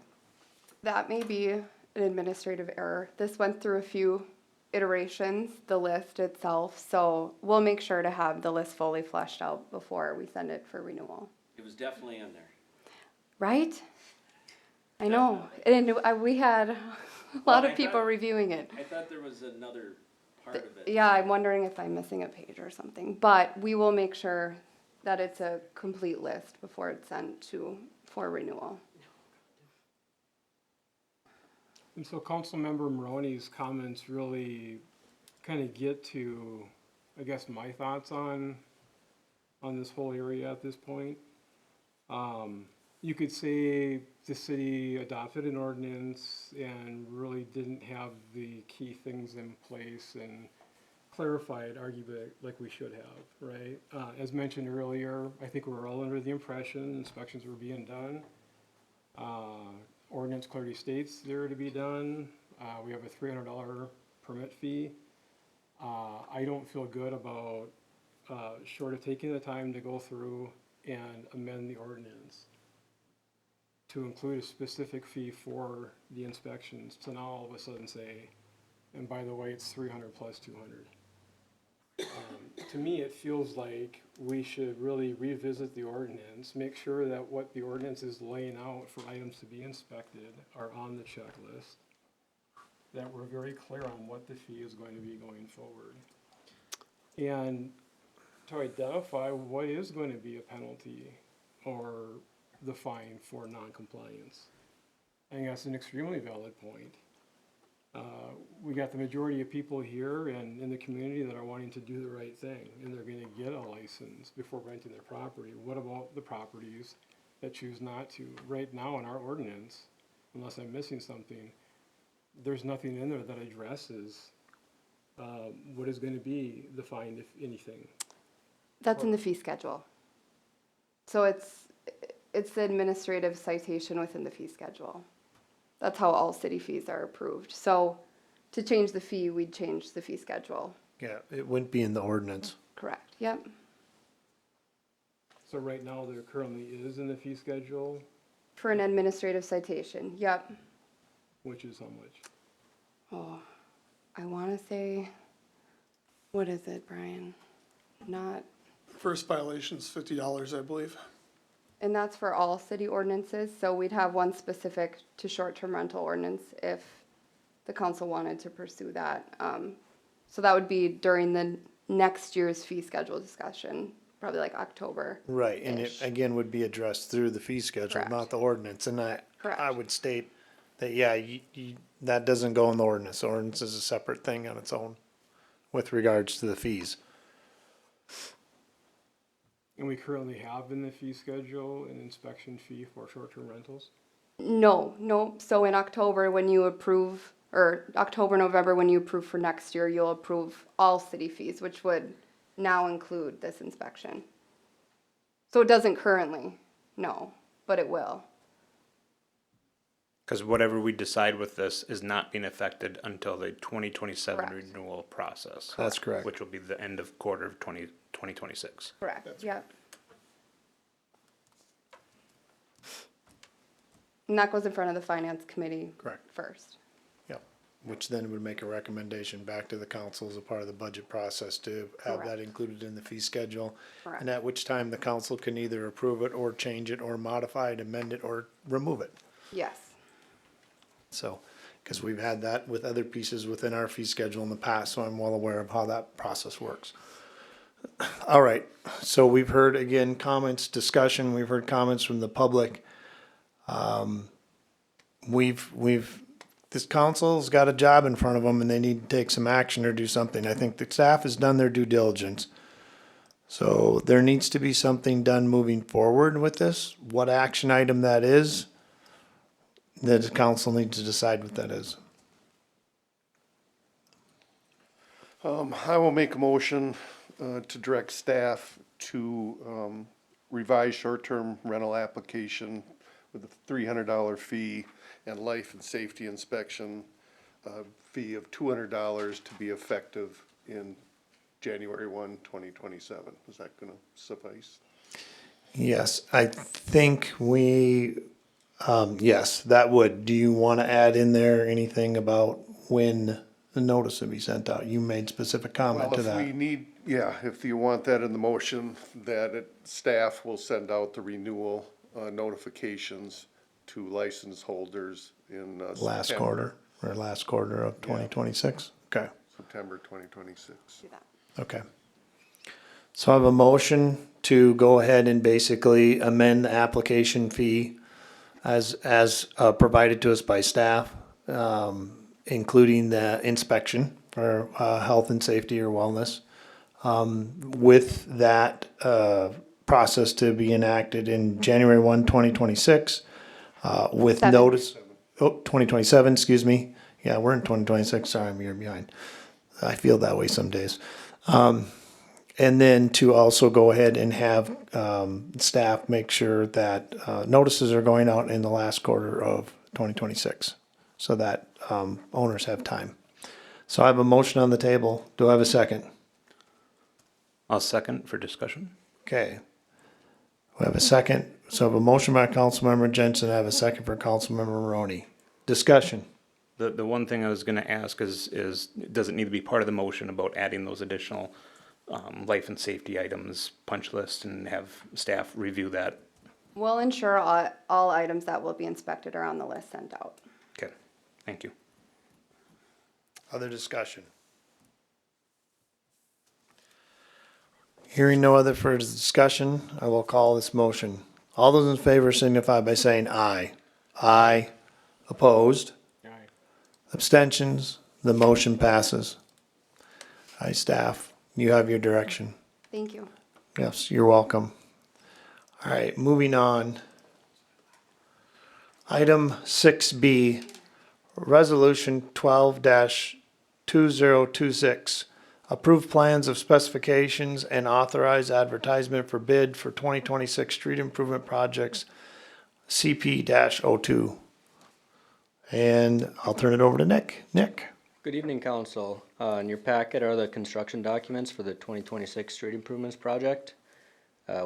that may be an administrative error. This went through a few iterations, the list itself, so we'll make sure to have the list fully fleshed out before we send it for renewal. It was definitely in there. Right? I know, and we had a lot of people reviewing it. I thought there was another part of it. Yeah, I'm wondering if I'm missing a page or something, but we will make sure that it's a complete list before it's sent for renewal. And so Councilmember Maroney's comments really kind of get to, I guess, my thoughts on this whole area at this point. you could say the city adopted an ordinance and really didn't have the key things in place and clarified arguably like we should have, right? As mentioned earlier, I think we were all under the impression inspections were being done. Ordinance clearly states they're to be done. We have a $300 permit fee. I don't feel good about, short of taking the time to go through and amend the ordinance to include a specific fee for the inspections, to now all of a sudden say, and by the way, it's 300 plus 200. To me, it feels like we should really revisit the ordinance, make sure that what the ordinance is laying out for items to be inspected are on the checklist, that we're very clear on what the fee is going to be going forward. And to identify what is going to be a penalty or the fine for noncompliance. I think that's an extremely valid point. We got the majority of people here and in the community that are wanting to do the right thing, and they're gonna get a license before renting their property. What about the properties that choose not to? Right now in our ordinance, unless I'm missing something, there's nothing in there that addresses what is gonna be the fine, if anything. That's in the fee schedule. So it's the administrative citation within the fee schedule. That's how all city fees are approved. So to change the fee, we'd change the fee schedule. Yeah, it wouldn't be in the ordinance. Correct, yep. So right now, there currently is in the fee schedule, For an administrative citation, yep. which is how much? Oh, I wanna say, what is it, Brian? Not, First violation's $50, I believe. and that's for all city ordinances, so we'd have one specific to short-term rental ordinance if the council wanted to pursue that. So that would be during the next year's fee schedule discussion, probably like October. Right, and it Ish. again would be addressed through the fee schedule, Correct. not the ordinance. And I Correct. would state that, yeah, that doesn't go in the ordinance. The ordinance is a separate thing on its own with regards to the fees. And we currently have in the fee schedule an inspection fee for short-term rentals? No, so in October, when you approve, or October, November, when you approve for next year, you'll approve all city fees, which would now include this inspection. So it doesn't currently, no, but it will. Because whatever we decide with this is not being affected until the 2027 Correct. renewal process. That's correct. Which will be the end of quarter of 2026. Correct, yep. And that goes in front of the finance committee Correct. first. Yep, which then would make a recommendation back to the council as a part of the budget process to have that Correct. included in the fee schedule. Correct. And at which time the council can either approve it or change it or modify it, amend it, or remove it. Yes, So, because we've had that with other pieces within our fee schedule in the past, so I'm well aware of how that process works. All right, so we've heard, again, comments, discussion, we've heard comments from the public. This council's got a job in front of them and they need to take some action or do something. I think the staff has done their due diligence. So there needs to be something done moving forward with this. What action item that is, the council needs to decide what that is. I will make a motion to direct staff to revise short-term rental application with a $300 fee and life and safety inspection fee of $200 to be effective in January 1, 2027. Is that gonna suffice? Yes, I think yes, that would. Do you want to add in there anything about when the notice will be sent out? You made specific comment Well, to if we that. need, if you want that in the motion, staff will send out the renewal notifications to license holders in Last September. quarter of 2026? Okay, September 2026. do that. okay. So I have a motion to go ahead and basically amend the application fee as provided to us by staff, including the inspection for health and safety or wellness. With that process to be enacted in January 1, 2026, with Seven. notice, 2027, excuse me. Yeah, we're in 2026, sorry, I'm a year behind. I feel that way some days. And then to also go ahead and have staff make sure that notices are going out in the last quarter of 2026, so that owners have time. So I have a motion on the table. Do I have a second? I'll second for discussion. Okay. We have a second. So I have a motion by Councilmember Jensen. I have a second for Councilmember Maroney. Discussion. The one thing I was gonna ask is, does it need to be part of the motion about adding those additional life and safety items, punch list, and have staff review that? We'll ensure all items that will be inspected are on the list sent out. Okay, thank you. Other discussion? Hearing no other further discussion, I will call this motion. All those in favor signify by saying aye. Aye. Opposed? Aye. Abstentions? The motion passes. Aye, staff. You have your direction. Thank you. Yes, you're welcome. All right, moving on. Item 6B, Resolution 12-2026. Approve plans of specifications and authorize advertisement for bid for 2026 street improvement projects, CP-02. And I'll turn it over to Nick. Nick? Good evening, council. In your packet are the construction documents for the 2026 street improvements project.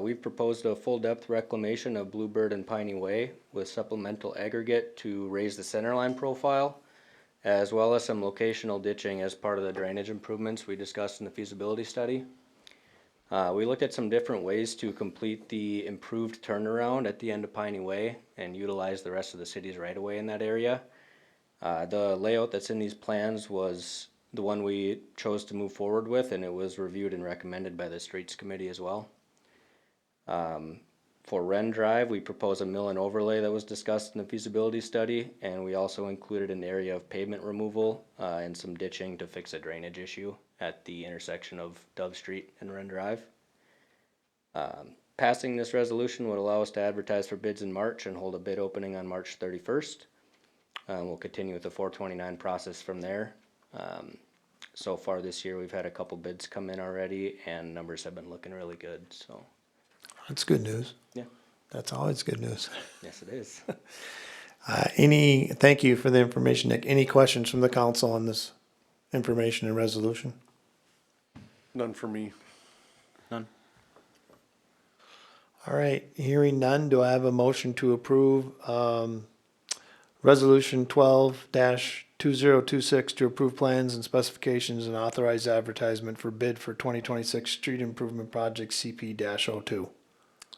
We've proposed a full-depth reclamation of Bluebird and Piney Way with supplemental aggregate to raise the centerline profile, as well as some locational ditching as part of the drainage improvements we discussed in the feasibility study. We looked at some different ways to complete the improved turnaround at the end of Piney Way and utilize the rest of the city's right-of-way in that area. The layout that's in these plans was the one we chose to move forward with, and it was reviewed and recommended by the Streets Committee as well. For Wren Drive, we propose a mill and overlay that was discussed in the feasibility study, and we also included an area of pavement removal and some ditching to fix a drainage issue at the intersection of Dove Street and Wren Drive. Passing this resolution would allow us to advertise for bids in March and hold a bid opening on March 31st. We'll continue with the 429 process from there. So far this year, we've had a couple bids come in already, and numbers have been looking really good, so. That's good news. Yeah. That's always good news. Yes, it is. Thank you for the information, Nick. Any questions from the council on this information and resolution? None for me. None? All right, hearing none, do I have a motion to approve, Resolution 12-2026 to approve plans and specifications and authorize advertisement for bid for 2026 street improvement project CP-02?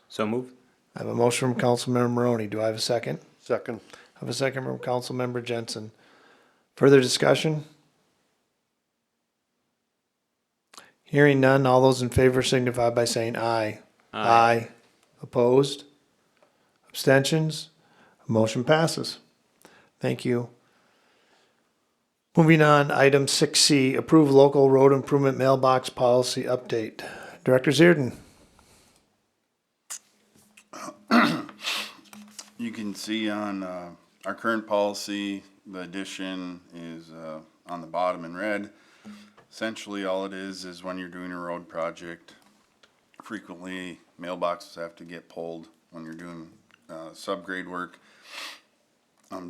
So move. I have a motion from Councilmember Maroney. Do I have a second? Second. I have a second from Councilmember Jensen. Further discussion? Hearing none, all those in favor signify by saying aye. Aye. Opposed? Abstentions? Motion passes. Thank you. Moving on, item 6C, approve local road improvement mailbox policy update. Director Zierden. You can see on our current policy, the addition is on the bottom in red. Essentially, all it is when you're doing a road project, frequently mailboxes have to get pulled when you're doing subgrade work,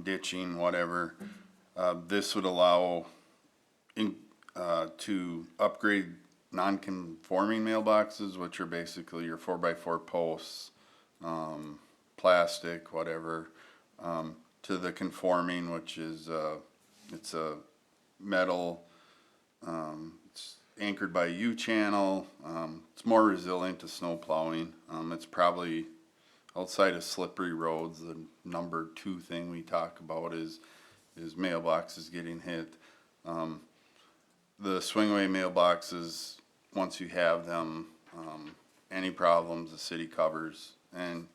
ditching, whatever. This would allow to upgrade non-conforming mailboxes, which are basically your 4x4 posts, plastic, whatever, to the conforming, which is it's a metal, it's anchored by a U-channel. It's more resilient to snow plowing. It's probably, outside of slippery roads, the number 2 thing we talk about is mailboxes getting hit. The swingaway mailboxes, once you have them, any problems the city covers, and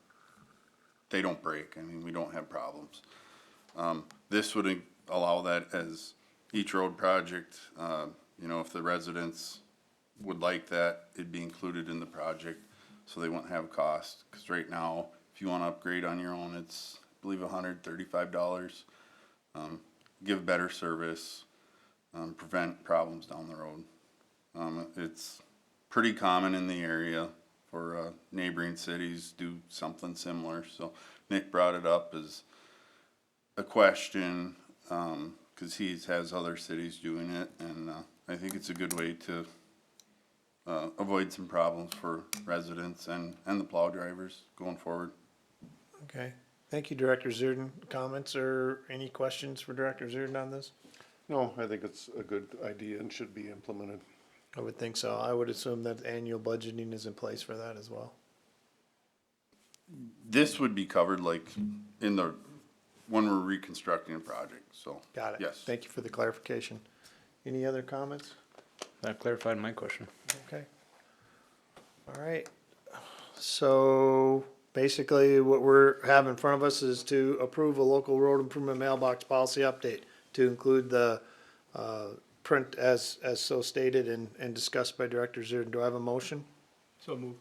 they don't break. I mean, we don't have problems. This would allow that as each road project, if the residents would like that, it'd be included in the project. so they wouldn't have a cost. Cause right now, if you wanna upgrade on your own, it's, I believe, $135. Give better service, prevent problems down the road. It's pretty common in the area for neighboring cities do something similar. So Nick brought it up as a question because he has other cities doing it, and I think it's a good way to avoid some problems for residents and the plow drivers going forward. Okay, thank you, Director Zerden. Comments or any questions for Director Zerden on this? No, I think it's a good idea and should be implemented. I would think so. I would assume that annual budgeting is in place for that as well. This would be covered like in the, when we're reconstructing a project, so. Got it. Yes. Thank you for the clarification. Any other comments? That clarified my question. Okay. All right. So basically what we're have in front of us is to approve a local road improvement mailbox policy update to include the print as so stated and discussed by Director Zerden. Do I have a motion? So move.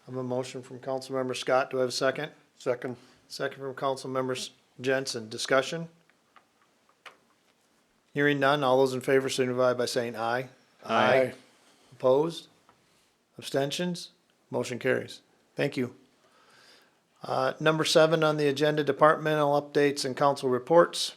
I have a motion from Councilmember Scott. Do I have a second? Second. Second from Councilmember Jensen. Discussion? Hearing none. All those in favor signify by saying aye. Aye. Opposed? Abstentions? Motion carries. Thank you. Number 7 on the agenda, departmental updates and council reports.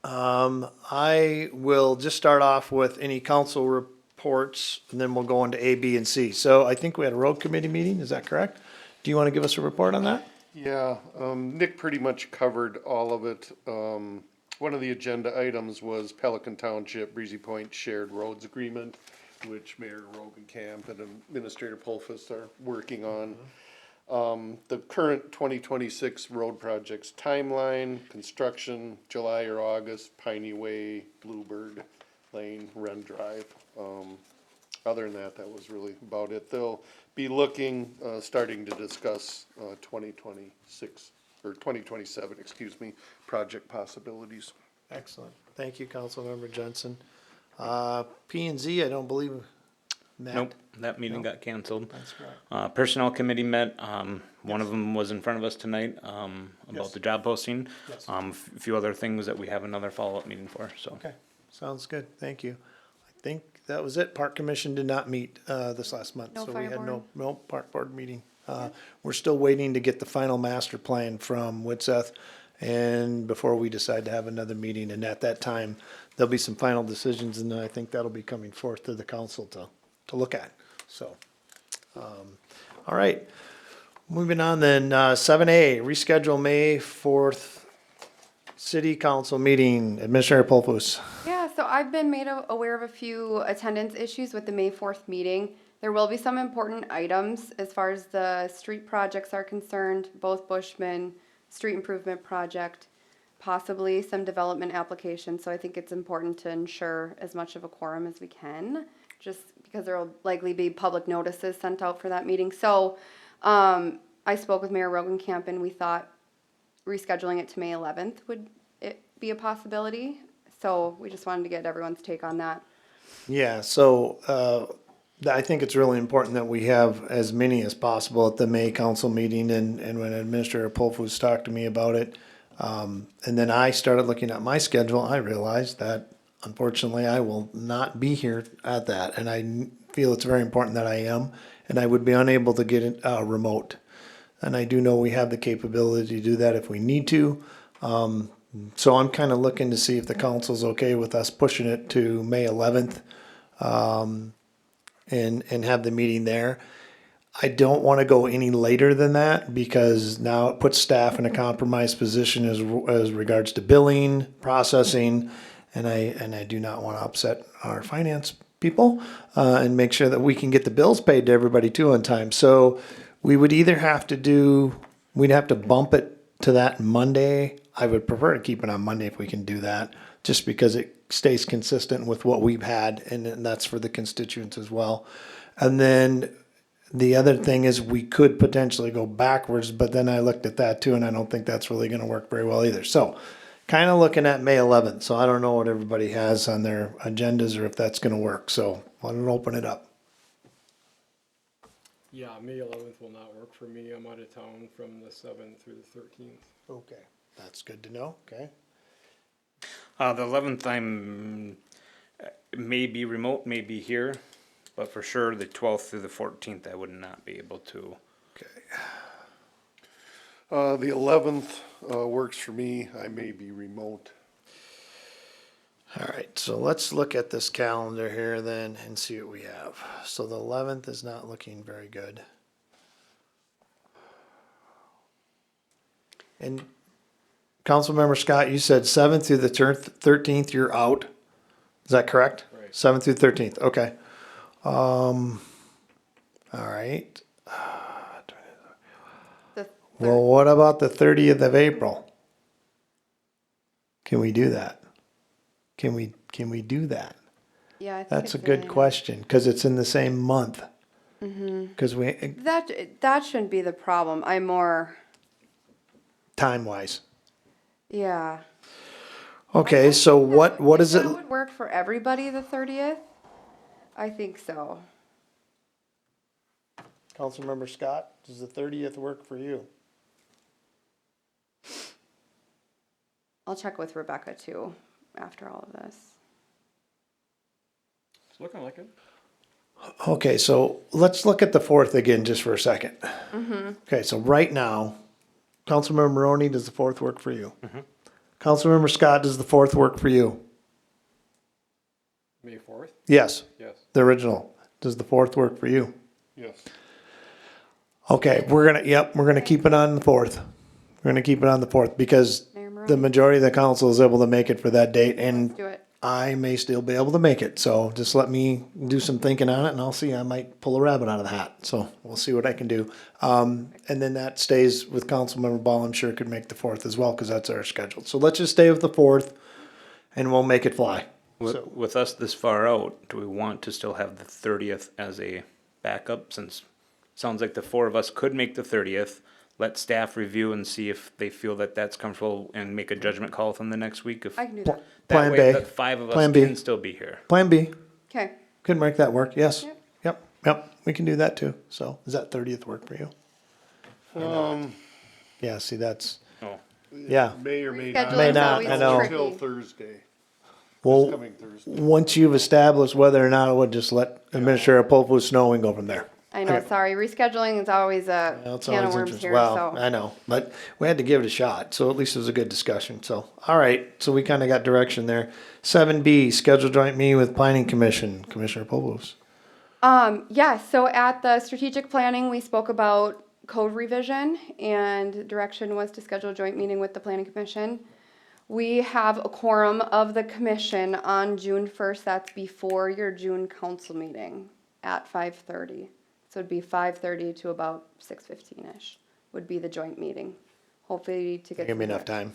I will just start off with any council reports, and then we'll go into A, B, and C. So I think we had a road committee meeting, is that correct? Do you want to give us a report on that? Yeah, Nick pretty much covered all of it. One of the agenda items was Pelican Township Breezy Point Shared Roads Agreement, which Mayor Rogenkamp and Administrator Polfus are working on. The current 2026 road projects timeline, construction, July or August, Piney Way, Bluebird Lane, Wren Drive. Other than that, that was really about it. They'll be looking, starting to discuss 2026, or 2027, excuse me, project possibilities. Excellent. Thank you, Councilmember Jensen. P and Z, I don't believe met. Nope, that meeting got canceled. That's correct. Personnel committee met, one of them was in front of us tonight, about the job posting. Yes. A few other things that we have another follow-up meeting for, so. Okay, sounds good. Thank you. I think that was it. Park Commission did not meet, this last month. No So we fire had board. no park board meeting. We're still waiting to get the final master plan from Widseth. And before we decide to have another meeting, and at that time, there'll be some final decisions, and I think that'll be coming forth to the council to look at. So, all right. Moving on then, 7A, reschedule May 4th city council meeting. Administrator Polfus. Yeah, so I've been made aware of a few attendance issues with the May 4th meeting. There will be some important items as far as the street projects are concerned, both Bushman, street improvement project, possibly some development applications. So I think it's important to ensure as much of a quorum as we can, just because there will likely be public notices sent out for that meeting. So I spoke with Mayor Rogenkamp, and we thought rescheduling it to May 11th would it be a possibility. So we just wanted to get everyone's take on that. Yeah, so I think it's really important that we have as many as possible at the May council meeting, and when Administrator Polfus talked to me about it, and then I started looking at my schedule, I realized that unfortunately I will not be here at that, and I feel it's very important that I am, and I would be unable to get it remote. And I do know we have the capability to do that if we need to. So I'm kind of looking to see if the council's okay with us pushing it to May 11th. And have the meeting there. I don't want to go any later than that because now it puts staff in a compromised position as regards to billing, processing, and I do not want to upset our finance people and make sure that we can get the bills paid to everybody too on time. So we would either have to we'd have to bump it to that Monday. I would prefer to keep it on Monday if we can do that, just because it stays consistent with what we've had, and that's for the constituents as well. And then the other thing is we could potentially go backwards, but then I looked at that too, and I don't think that's really going to work very well either. So kind of looking at May 11th. So I don't know what everybody has on their agendas or if that's going to work. So why don't I open it up? Yeah, May 11th will not work for me. I'm out of town from the 7th through the 13th. Okay, that's good to know, okay? The 11th, may be remote, may be here, but for sure the 12th through the 14th, I would not be able to. The 11th works for me. I may be remote. All right, so let's look at this calendar here then and see what we have. So the 11th is not looking very good. And Councilmember Scott, you said 7th through the 13th, you're out. Is that correct? Right. 7th through 13th, okay. All right. The Well, what about the 30th of April? Can we do that? Can we do that? Yeah, I think That's a it's good in- question, because it's in the same month. Because we, That shouldn't be the problem. I'm more, time-wise. yeah. Okay, so what is it? That would work for everybody, the 30th? I think so. Councilmember Scott, does the 30th work for you? I'll check with Rebecca too, after all of this. It's looking like it. Okay, so let's look at the 4th again just for a second. Okay, so right now, Councilmember Maroney, does the 4th work for you? Councilmember Scott, does the 4th work for you? May 4th? Yes, Yes. the original. Does the 4th work for you? Yes. Okay, we're gonna keep it on the 4th. We're gonna keep it on the 4th because Mayor the Maroney, majority of the council is able to make it for that date, and do it. I may still be able to make it. So just let me do some thinking on it, and I'll see. I might pull a rabbit out of the hat. So we'll see what I can do. And then that stays with Councilmember Ball. I'm sure could make the 4th as well because that's our schedule. So let's just stay with the 4th, and we'll make it fly. With us this far out, do we want to still have the 30th as a backup, since it sounds like the four of us could make the 30th? Let staff review and see if they feel that that's comfortable and make a judgment call within the next week. If I can do that. Plan that way, B. the five of us Plan B. can still be here. Plan B. Okay. Could make that work. Yes. Yep. Yep. We can do that too. So does that 30th work for you? Yeah. See, that's Oh, yeah. May or may Scheduling not. May not, is I always know. Until tricky. Thursday, Well, coming Thursday. once you've established whether or not, I would just let Administrator Popus know and go from there. I know, Okay. sorry. Rescheduling is always a Well, it's can of always worms interesting. here, Well, so. I know, but we had to give it a shot, so at least it was a good discussion. So, all right, so we kind of got direction there. 7B, schedule joint meeting with Planning Commission, Commissioner Popus. Yeah, so at the strategic planning, we spoke about code revision, and direction was to schedule a joint meeting with the planning commission. We have a quorum of the commission on June 1st. That's before your June council meeting at 5:30. So it'd be 5:30 to about 6:15-ish would be the joint meeting. Hopefully to get. Give me some enough work. time.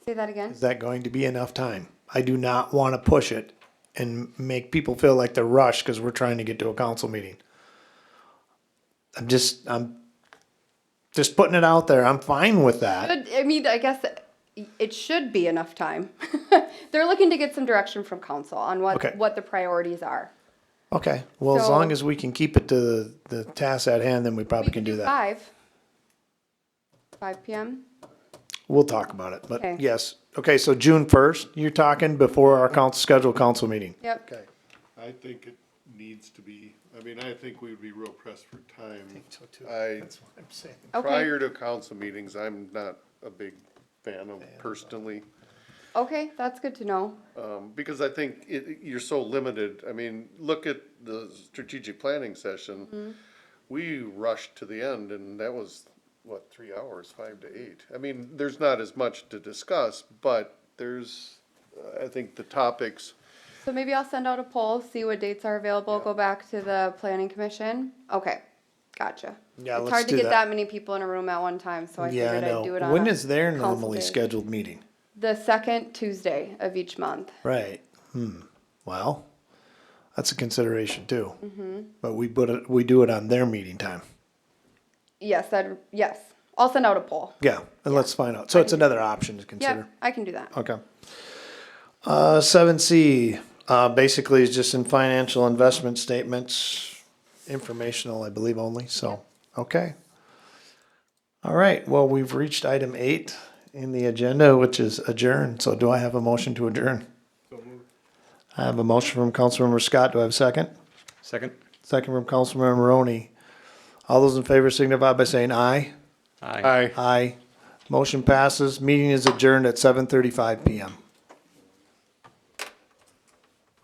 Say that again? Is that going to be enough time? I do not want to push it and make people feel like they're rushed because we're trying to get to a council meeting. I'm just putting it out there. I'm fine with that. I mean, I guess it should be enough time. They're looking to get some direction from council on Okay. what the priorities are. Okay, well, as So- long as we can keep it to the task at hand, then we probably We can do that. 5 p.m. We'll talk about it, but Okay. yes. Okay, so June 1st, you're talking before our scheduled council meeting. Yep. Okay. I think it needs to be, I mean, I think we would be real pressed for time. So too. I, That's what I'm saying. Okay. prior to council meetings, I'm not a big fan of personally. Okay, that's good to know. Because I think you're so limited. I mean, look at the strategic planning session. We rushed to the end and that was, 3 hours, 5 to 8. I mean, there's not as much to discuss, but there's, I think the topics, So maybe I'll send out a poll, see what dates are available, go back to the planning commission. Okay, gotcha. Yeah, It's let's hard to do get that. that many people in a room at one time, so I Yeah, I figured I'd do it know. on When a is their council normally day. scheduled meeting? The second Tuesday of each month. Right. Well, that's a consideration too. But we do it on their meeting time. Yes. I'll send out a poll. Yeah, and let's find out. So it's another option to consider. Yep, I can do that. Okay. 7C, basically is just in financial investment statements. informational, I believe only, so, okay. All right, well, we've reached item 8 in the agenda, which is adjourn. So do I have a motion to adjourn? I have a motion from Councilmember Scott. Do I have a second? Second? Second from Councilmember Maroney. All those in favor signify by saying aye. Aye. Aye. Motion passes. Meeting is adjourned at 7:35 PM.